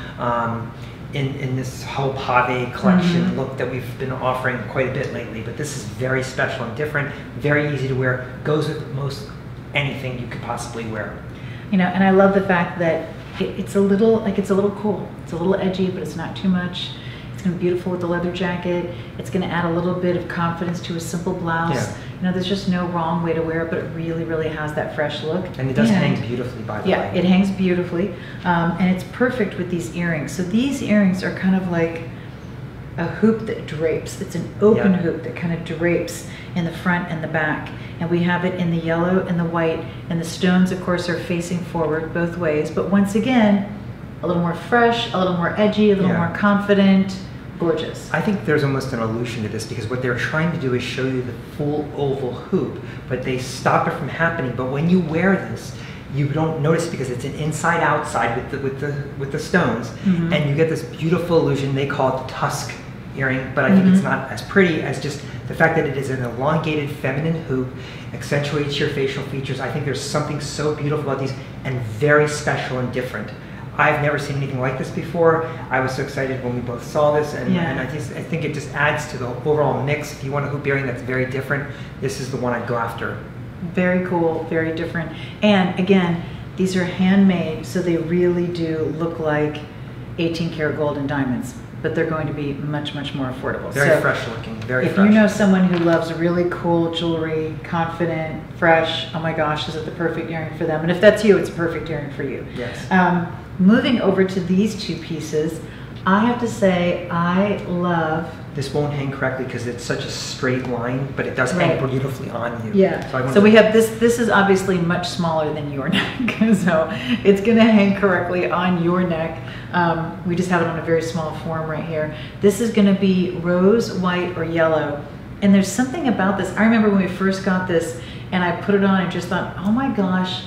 in this whole pave collection look that we've been offering quite a bit lately. But this is very special and different, very easy to wear, goes with most anything you could possibly wear. And I love the fact that it's a little cool. It's a little edgy, but it's not too much. It's going to be beautiful with the leather jacket. It's going to add a little bit of confidence to a simple blouse. Yeah. There's just no wrong way to wear it, but it really, really has that fresh look. And it does hang beautifully, by the way. Yeah, it hangs beautifully. And it's perfect with these earrings. So these earrings are kind of like a hoop that drapes. It's an open hoop that kind of drapes in the front and the back. And we have it in the yellow and the white, and the stones, of course, are facing forward both ways. But once again, a little more fresh, a little more edgy, a little more confident, gorgeous. I think there's almost an illusion to this because what they're trying to do is show you the full oval hoop, but they stop it from happening. But when you wear this, you don't notice because it's an inside-outside with the stones, and you get this beautiful illusion. They call it the tusk earring, but I think it's not as pretty as just the fact that it is an elongated feminine hoop, accentuates your facial features. I think there's something so beautiful about these and very special and different. I've never seen anything like this before. I was so excited when we both saw this, and I think it just adds to the overall mix. If you want a hoop earring that's very different, this is the one I'd go after. Very cool, very different. And again, these are handmade, so they really do look like 18 karat gold and diamonds. but they're going to be much, much more affordable. Very fresh looking, very fresh. If you know someone who loves really cool jewelry, confident, fresh, oh my gosh, is it the perfect earring for them? And if that's you, it's a perfect earring for you. Yes. Moving over to these two pieces, I have to say I love... This won't hang correctly because it's such a straight line, but it does hang beautifully on you. Yeah. So we have this. This is obviously much smaller than your neck, so it's going to hang correctly on your neck. We just have it on a very small form right here. This is going to be rose, white, or yellow. And there's something about this. I remember when we first got this, and I put it on and just thought, oh my gosh,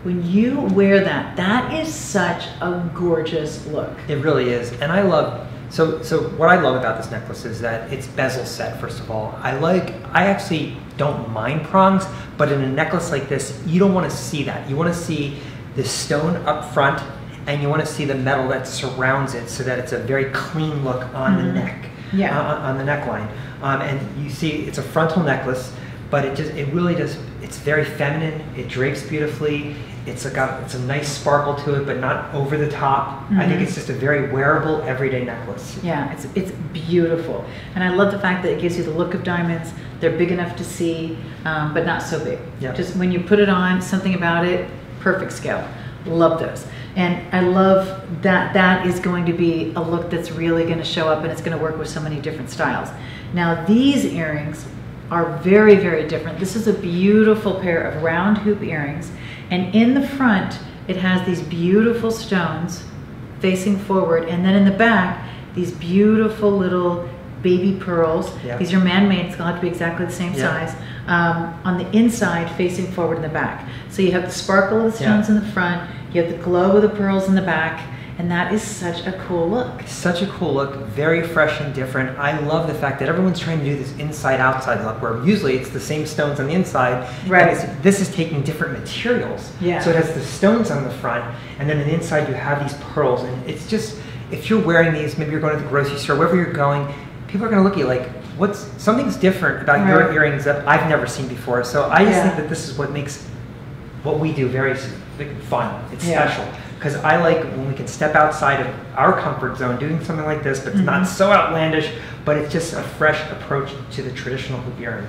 when you wear that, that is such a gorgeous look. It really is, and I love. So what I love about this necklace is that it's bezel set, first of all. I actually don't mind prongs, but in a necklace like this, you don't want to see that. You want to see the stone up front, and you want to see the metal that surrounds it so that it's a very clean look on the neck, on the neckline. And you see it's a frontal necklace, but it really does, it's very feminine, it drapes beautifully. It's a nice sparkle to it, but not over the top. I think it's just a very wearable, everyday necklace. Yeah, it's beautiful. And I love the fact that it gives you the look of diamonds. They're big enough to see, but not so big. Yep. Just when you put it on, something about it, perfect scale. Love those. And I love that that is going to be a look that's really going to show up, and it's going to work with so many different styles. Now these earrings are very, very different. This is a beautiful pair of round hoop earrings. And in the front, it has these beautiful stones facing forward. And then in the back, these beautiful little baby pearls. Yep. These are man-made, so they'll have to be exactly the same size. On the inside, facing forward in the back. So you have the sparkle of the stones in the front, you have the glow of the pearls in the back, and that is such a cool look. Such a cool look, very fresh and different. I love the fact that everyone's trying to do this inside-outside look, where usually it's the same stones on the inside. Right. And this is taking different materials. Yeah. So it has the stones on the front, and then on the inside you have these pearls. And it's just, if you're wearing these, maybe you're going to the grocery store, wherever you're going, people are going to look at you like, something's different about your earrings that I've never seen before. So I just think that this is what makes what we do very fun. It's special. Because I like when we can step outside of our comfort zone doing something like this, but it's not so outlandish, but it's just a fresh approach to the traditional hoop earring.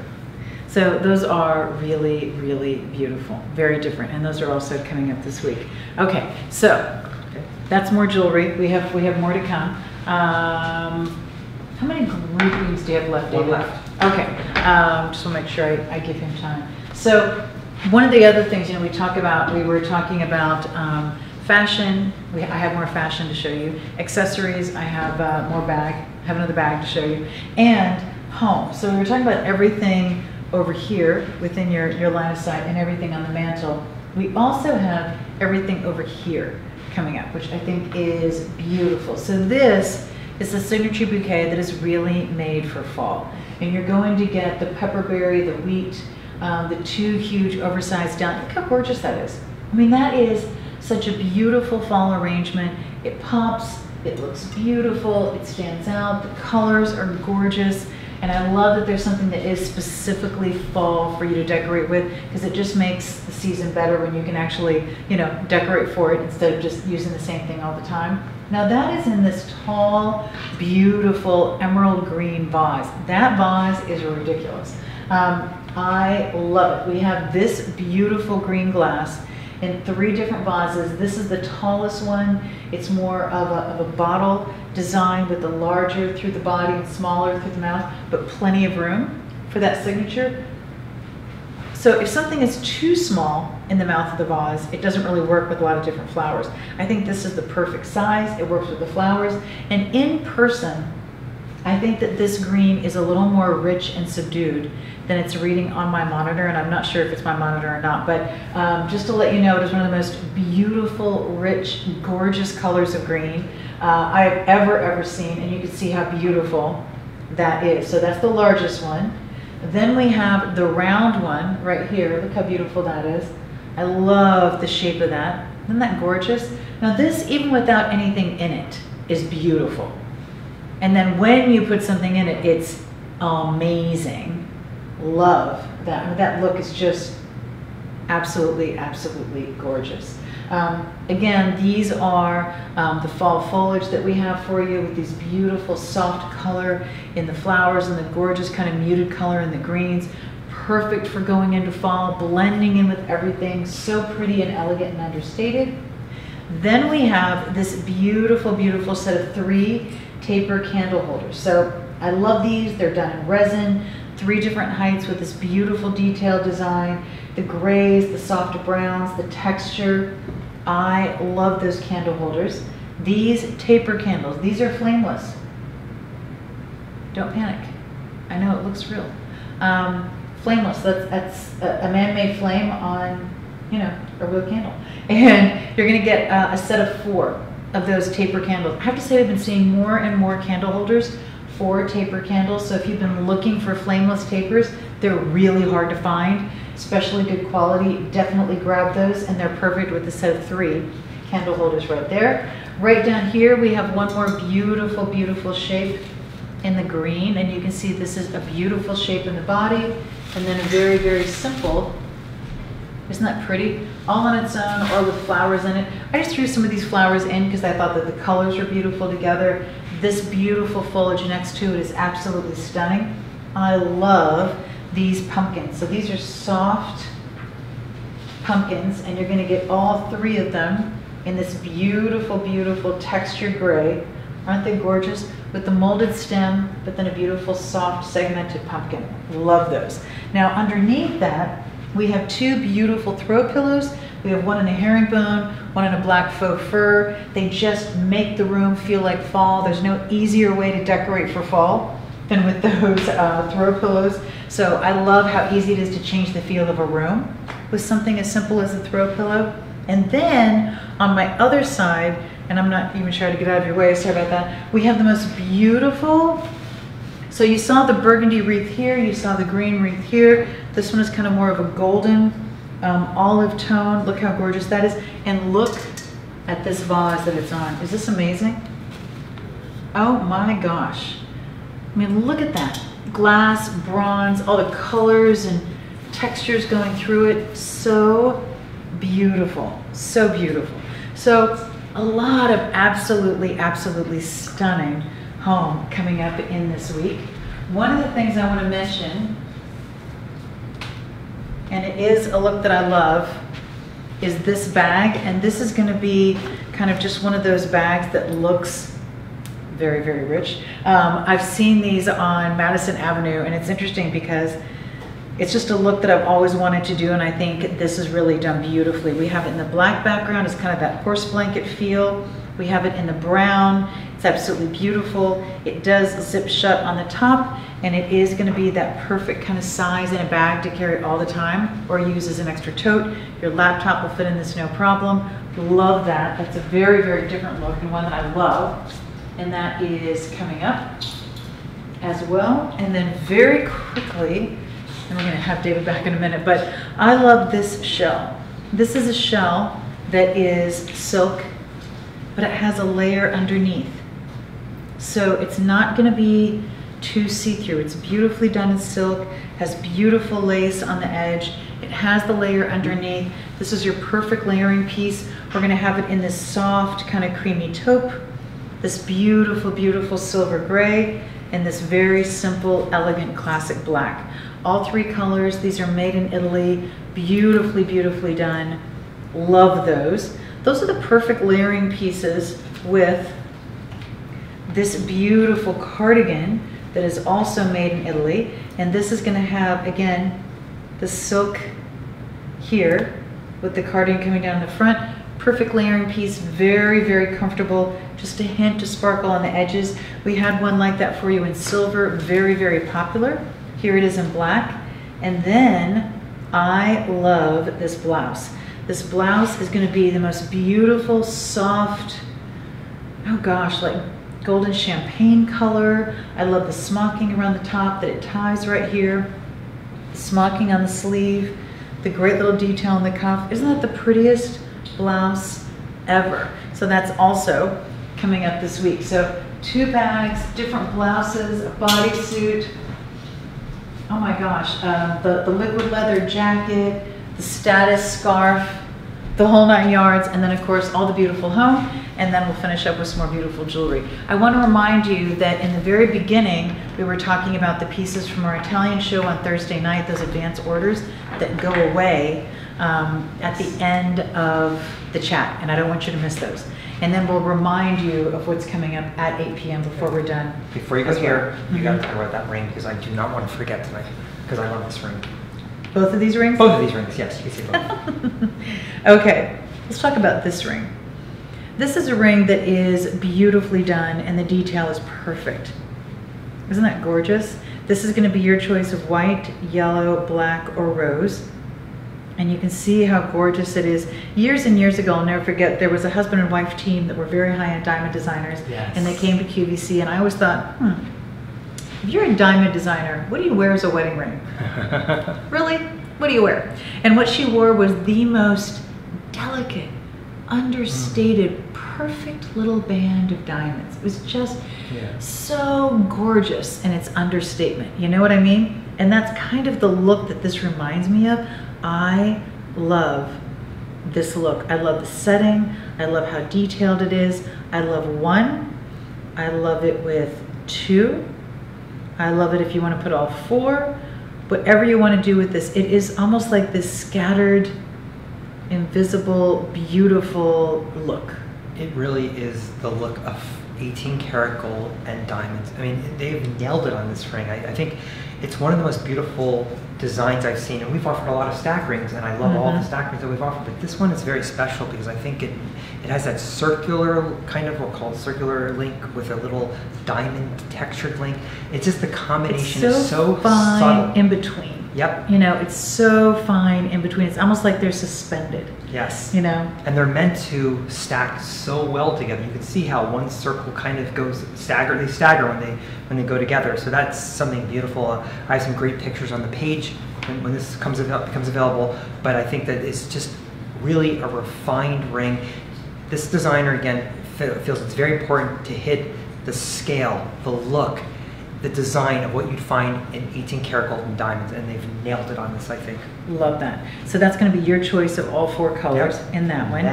So those are really, really beautiful, very different, and those are also coming up this week. Okay, so that's more jewelry. We have more to come. How many groupings do you have left, David? One left. Okay, just want to make sure I give him time. So one of the other things, we were talking about fashion. I have more fashion to show you. Accessories, I have have another bag to show you. And home. So we were talking about everything over here within your line of sight and everything on the mantle. We also have everything over here coming up, which I think is beautiful. So this is a signature bouquet that is really made for fall. And you're going to get the pepperberry, the wheat, the two huge oversized down. Look how gorgeous that is. I mean, that is such a beautiful fall arrangement. It pops, it looks beautiful, it stands out, the colors are gorgeous, and I love that there's something that is specifically fall for you to decorate with, because it just makes the season better when you can actually, decorate for it instead of just using the same thing all the time. Now that is in this tall, beautiful emerald green vase. That vase is ridiculous. I love it. We have this beautiful green glass in 3 different vases. This is the tallest one. It's more of a bottle design with the larger through the body and smaller through the mouth, but plenty of room for that signature. So if something is too small in the mouth of the vase, it doesn't really work with a lot of different flowers. I think this is the perfect size. It works with the flowers. And in person, I think that this green is a little more rich and subdued than it's reading on my monitor, and I'm not sure if it's my monitor or not, but just to let you know, it is one of the most beautiful, rich, gorgeous colors of green I've ever seen, and you can see how beautiful that is. So that's the largest one. Then we have the round one right here. Look how beautiful that is. I love the shape of that. Isn't that gorgeous? Now this, even without anything in it, is beautiful. And then when you put something in it, it's amazing. Love that. That look is just absolutely, absolutely gorgeous. Again, these are the fall foliage that we have for you with these beautiful soft color in the flowers and the gorgeous kind of muted color in the greens. Perfect for going into fall, blending in with everything. So pretty and elegant and understated. Then we have this beautiful, beautiful set of 3 taper candle holders. So I love these. They're done in resin, 3 different heights with this beautiful detailed design. The grays, the soft browns, the texture. I love those candle holders. These taper candles, these are flameless. Don't panic. I know it looks real. Flameless, that's a man-made flame on, you know, a real candle. And you're gonna get a set of 4 of those taper candles. I have to say I've been seeing more and more candle holders for taper candles. So if you've been looking for flameless tapers, they're really hard to find, especially good quality. Definitely grab those, and they're perfect with the set of 3 candle holders right there. Right down here, we have one more beautiful, beautiful shape in the green, and you can see this is a beautiful shape in the body, and then a very, very simple. Isn't that pretty? All on its own or with flowers in it. I just threw some of these flowers in because I thought that the colors were beautiful together. This beautiful foliage next to it is absolutely stunning. I love these pumpkins. So these are soft pumpkins, and you're gonna get all 3 of them in this beautiful, beautiful textured gray. Aren't they gorgeous? With the molded stem, but then a beautiful, soft, segmented pumpkin. Love those. Now underneath that, we have 2 beautiful throw pillows. We have one in a herringbone, one in a black faux fur. They just make the room feel like fall. There's no easier way to decorate for fall than with those throw pillows. So I love how easy it is to change the feel of a room with something as simple as a throw pillow. And then on my other side, and I'm not even trying to get out of your way, sorry about that, we have the most beautiful. So you saw the burgundy wreath here, you saw the green wreath here. This one is kind of more of a golden olive tone. Look how gorgeous that is. And look at this vase that it's on. Is this amazing? Oh my gosh. I mean, look at that. Glass, bronze, all the colors and textures going through it. So beautiful, so beautiful. So a lot of absolutely, absolutely stunning home coming up in this week. One of the things I want to mention, and it is a look that I love, is this bag. And this is going to be kind of just one of those bags that looks very, very rich. I've seen these on Madison Avenue, and it's interesting because it's just a look that I've always wanted to do, and I think this is really done beautifully. We have it in the black background. It's kind of that horse blanket feel. We have it in the brown. It's absolutely beautiful. It does zip shut on the top, and it is going to be that perfect kind of size in a bag to carry all the time or use as an extra tote. Your laptop will fit in this no problem. Love that. That's a very, very different look and one that I love. And that is coming up as well. And then very quickly, and we're going to have David back in a minute, but I love this shell. This is a shell that is silk, but it has a layer underneath. So it's not going to be too see-through. It's beautifully done in silk, has beautiful lace on the edge. It has the layer underneath. This is your perfect layering piece. We're going to have it in this soft, kind of creamy taupe, this beautiful, beautiful silver gray, and this very simple, elegant, classic black. All 3 colors. These are made in Italy. Beautifully, beautifully done. Love those. Those are the perfect layering pieces with this beautiful cardigan that is also made in Italy. And this is going to have, again, the silk here with the cardigan coming down the front. Perfect layering piece, very, very comfortable. Just a hint of sparkle on the edges. We had one like that for you in silver, very, very popular. Here it is in black. And then I love this blouse. This blouse is going to be the most beautiful, soft, oh gosh, like golden champagne color. I love the smocking around the top that it ties right here. The smocking on the sleeve, the great little detail on the cuff. Isn't that the prettiest blouse ever? So that's also coming up this week. So 2 bags, different blouses, a bodysuit. Oh my gosh, the liquid leather jacket, the status scarf. the whole 9 yards, and then of course all the beautiful home, and then we'll finish up with some more beautiful jewelry. I want to remind you that in the very beginning we were talking about the pieces from our Italian show on Thursday night, those advance orders that go away at the end of the chat, and I don't want you to miss those. And then we'll remind you of what's coming up at 8 p.m. before we're done. Before you go here, you got to talk about that ring, because I do not want to forget tonight, because I love this ring. Both of these rings? Both of these rings, yes, you can see both. Okay, let's talk about this ring. This is a ring that is beautifully done and the detail is perfect. Isn't that gorgeous? This is going to be your choice of white, yellow, black, or rose. And you can see how gorgeous it is. Years and years ago, I'll never forget, there was a husband and wife team that were very high-end diamond designers. Yes. And they came to QVC, and I always thought, if you're a diamond designer, what do you wear as a wedding ring? Really? What do you wear? And what she wore was the most delicate, understated, perfect little band of diamonds. It was just so gorgeous in its understatement. You know what I mean? And that's kind of the look that this reminds me of. I love this look. I love the setting. I love how detailed it is. I love 1. I love it with 2. I love it if you want to put all 4. Whatever you want to do with this, it is almost like this scattered, invisible, beautiful look. It really is the look of 18 karat gold and diamonds. I mean, they've nailed it on this ring. I think it's one of the most beautiful designs I've seen, and we've offered a lot of stack rings, and I love all the stack rings that we've offered, but this one is very special because I think it has that circular kind of, we'll call it circular link with a little diamond textured link. It's just the combination is so fine subtle. In between. Yep. You know, it's so fine in between. It's almost like they're suspended. Yes. You know? And they're meant to stack so well together. You can see how one circle kind of goes they stagger when they go together. So that's something beautiful. I have some great pictures on the page when this becomes available, but I think that it's just really a refined ring. This designer, again, feels it's very important to hit the scale, the look, the design of what you'd find in 18 karat gold and diamonds, and they've nailed it on this, I think. Love that. So that's going to be your choice of all 4 colors in that one.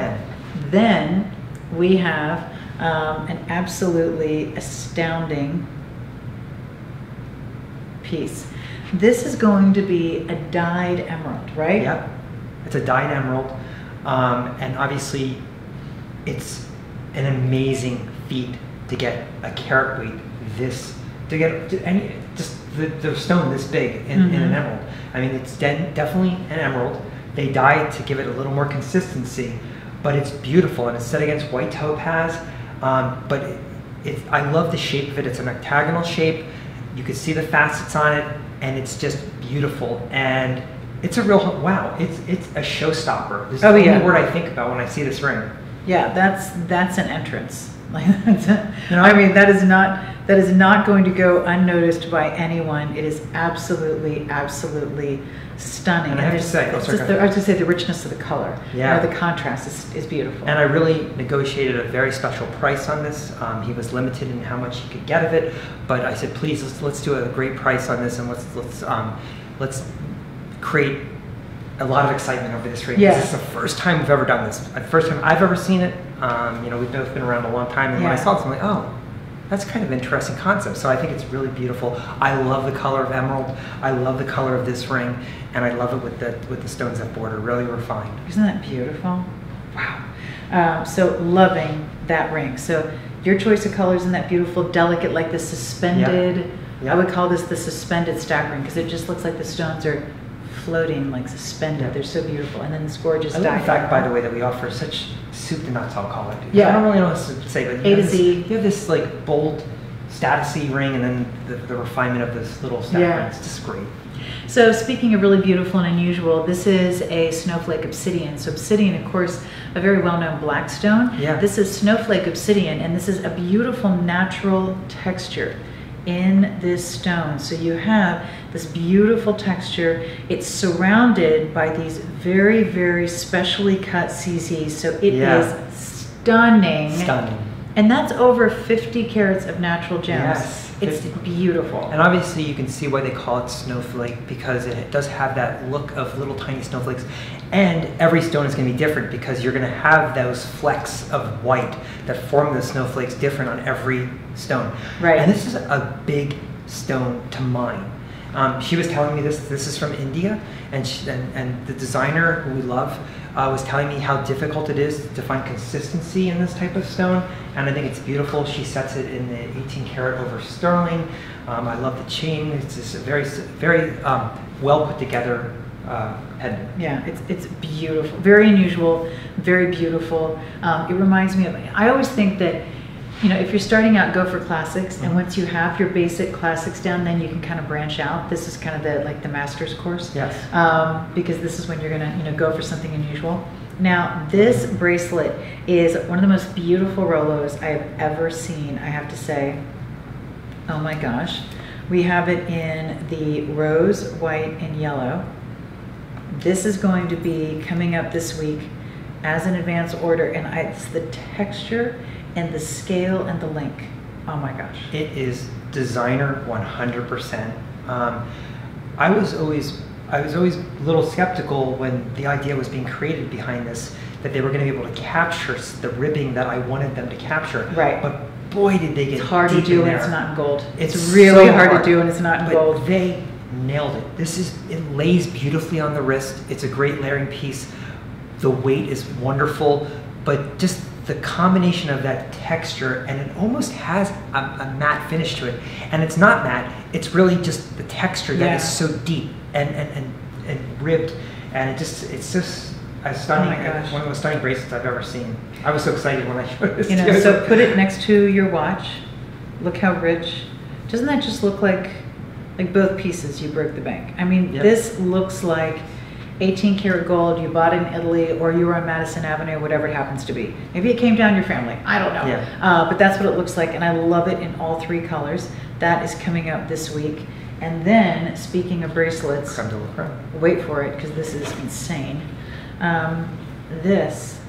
Then we have an absolutely astounding piece. This is going to be a dyed emerald, right? Yep. It's a dyed emerald, and obviously it's an amazing feat to get a carat weight just the stone this big in an emerald. I mean, it's definitely an emerald. They dye it to give it a little more consistency, but it's beautiful, and it's set against white topaz. But I love the shape of it. It's an octagonal shape. You can see the facets on it, and it's just beautiful. And it's a real wow. It's a showstopper. This is the only word I think about when I see this ring. Yeah, that's an entrance. Like I mean, that is not going to go unnoticed by anyone. It is absolutely stunning. And I have to say, I was going to say the richness of the color. Yeah, the contrast is beautiful. And I really negotiated a very special price on this. He was limited in how much he could get of it, but I said, please let's do a great price on this, and let's create a lot of excitement over this ring. Yes. This is the first time we've ever done this. The first time I've ever seen it. You know, we've both been around a long time, and when I saw this, I'm like, oh, that's kind of an interesting concept. So I think it's really beautiful. I love the color of emerald. I love the color of this ring, and I love it with the stones that border. Really refined. Isn't that beautiful? Wow. So loving that ring. So your choice of colors in that beautiful, delicate, like the suspended. I would call this the suspended stack ring because it just looks like the stones are floating, like suspended. They're so beautiful. And then this gorgeous dye. The fact, by the way, that we offer such soup to nuts, I'll call it. Yeah. I don't really know what to say, but A to Z. You have this like bold, statusy ring, and then the refinement of this little stack ring. It's just great. So speaking of really beautiful and unusual, this is a Snowflake Obsidian. So Obsidian, of course, a very well-known black stone. Yeah. This is Snowflake Obsidian, and this is a beautiful natural texture in this stone. So you have this beautiful texture. It's surrounded by these very, very specially cut CZs. So it is stunning. Stunning. And that's over 50 carats of natural gems. Yes. It's beautiful. And obviously you can see why they call it Snowflake, because it does have that look of little tiny snowflakes. And every stone is going to be different because you're going to have those flecks of white that form the snowflakes different on every stone. Right. And this is a big stone to mine. She was telling me this is from India, and the designer who we love was telling me how difficult it is to find consistency in this type of stone, and I think it's beautiful. She sets it in the 18 karat over sterling. I love the chain. It's just a very well put together pendant. Yeah, it's beautiful, very unusual, very beautiful. It reminds me of, I always think that, you know, if you're starting out, go for classics, and once you have your basic classics down, then you can kind of branch out. This is kind of the master's course. Yes. Because this is when you're gonna, you know, go for something unusual. Now, this bracelet is one of the most beautiful Rolos I have ever seen, I have to say. Oh my gosh. We have it in the rose, white, and yellow. This is going to be coming up this week as an advance order, and it's the texture and the scale and the link. Oh my gosh. It is designer 100%. I was always a little skeptical when the idea was being created behind this, that they were going to be able to capture the ribbing that I wanted them to capture. Right. But boy, did they get It's hard to deep do in when it's there. not in gold. It's really so hard to do when it's not in but gold. They nailed it. It lays beautifully on the wrist. It's a great layering piece. The weight is wonderful, but just the combination of that texture, and it almost has a matte finish to it. And it's not matte, it's really just the texture that is so deep and ribbed, and it's just a stunning, Oh my gosh. one of the most stunning bracelets I've ever seen. I was so excited when I showed this You know, to you. so put it next to your watch. Look how rich. Doesn't that just look like both pieces you broke the bank? I mean, Yep. This looks like 18 karat gold you bought in Italy, or you were on Madison Avenue, whatever it happens to be. Maybe it came down your family. I don't know. Yeah. But that's what it looks like, and I love it in all three colors. That is coming up this week. And then, speaking of bracelets, Creme de la creme. wait for it because this is insane. This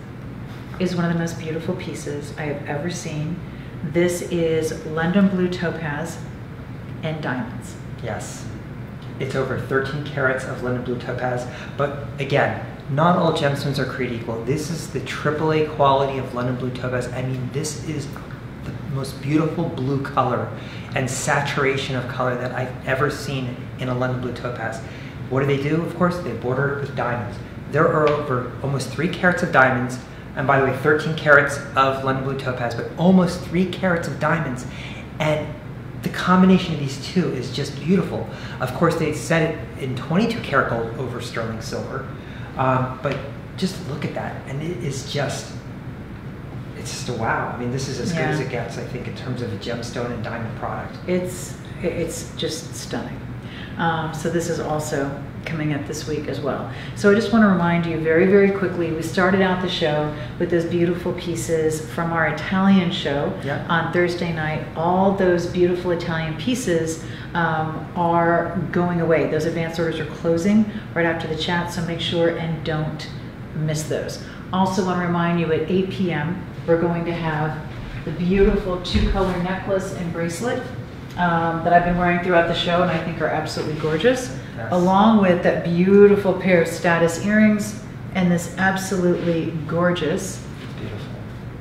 is one of the most beautiful pieces I have ever seen. This is London Blue Topaz and diamonds. Yes. It's over 13 carats of London Blue Topaz, but again, not all gemstones are created equal. This is the AAA quality of London Blue Topaz. I mean, this is the most beautiful blue color and saturation of color that I've ever seen in a London Blue Topaz. What do they do? Of course, they border it with diamonds. There are over almost 3 carats of diamonds, and by the way, 13 carats of London Blue Topaz, but almost 3 carats of diamonds. And the combination of these two is just beautiful. Of course, they set it in 22 karat gold over sterling silver, but just look at that, and it's just a wow. I mean, this is as good as it gets, I think, in terms of a gemstone and diamond product. It's just stunning. So this is also coming up this week as well. So I just want to remind you very, very quickly, we started out the show with those beautiful pieces from our Italian show on Thursday night. All those beautiful Italian pieces are going away. Those advance orders are closing right after the chat, so make sure and don't miss those. Also want to remind you at 8 p.m. we're going to have the beautiful 2-color necklace and bracelet that I've been wearing throughout the show and I think are absolutely gorgeous, along with that beautiful pair of status earrings and this absolutely gorgeous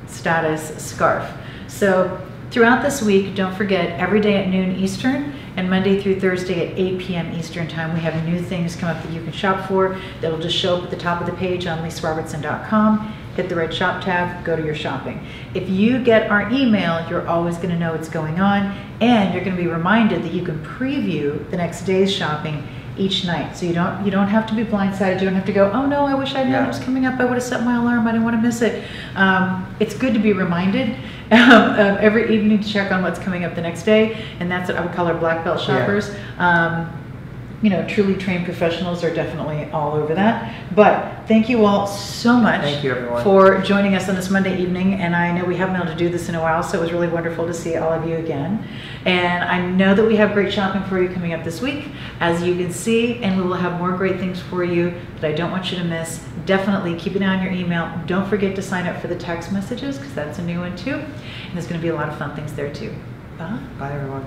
status scarf. So throughout this week, don't forget, every day at noon Eastern and Monday through Thursday at 8 p.m. Eastern time, we have new things come up that you can shop for. That'll just show up at the top of the page on lisarobertson.com. Hit the red shop tab, go to your shopping. If you get our email, you're always going to know what's going on, and you're going to be reminded that you can preview the next day's shopping each night. So you don't have to be blindsided. You don't have to go, oh no, I wish I'd known it was coming up. I would have set my alarm. I didn't want to miss it. It's good to be reminded every evening to check on what's coming up the next day, and that's what I would call our black belt shoppers. You know, truly trained professionals are definitely all over that. But thank you all so much for joining us on this Monday evening. And I know we haven't been able to do this in a while, so it was really wonderful to see all of you again. And I know that we have great shopping for you coming up this week, as you can see, and we will have more great things for you that I don't want you to miss. Definitely keep an eye on your email. Don't forget to sign up for the text messages, because that's a new one too. And there's going to be a lot of fun things there too. Bye. Bye, everyone.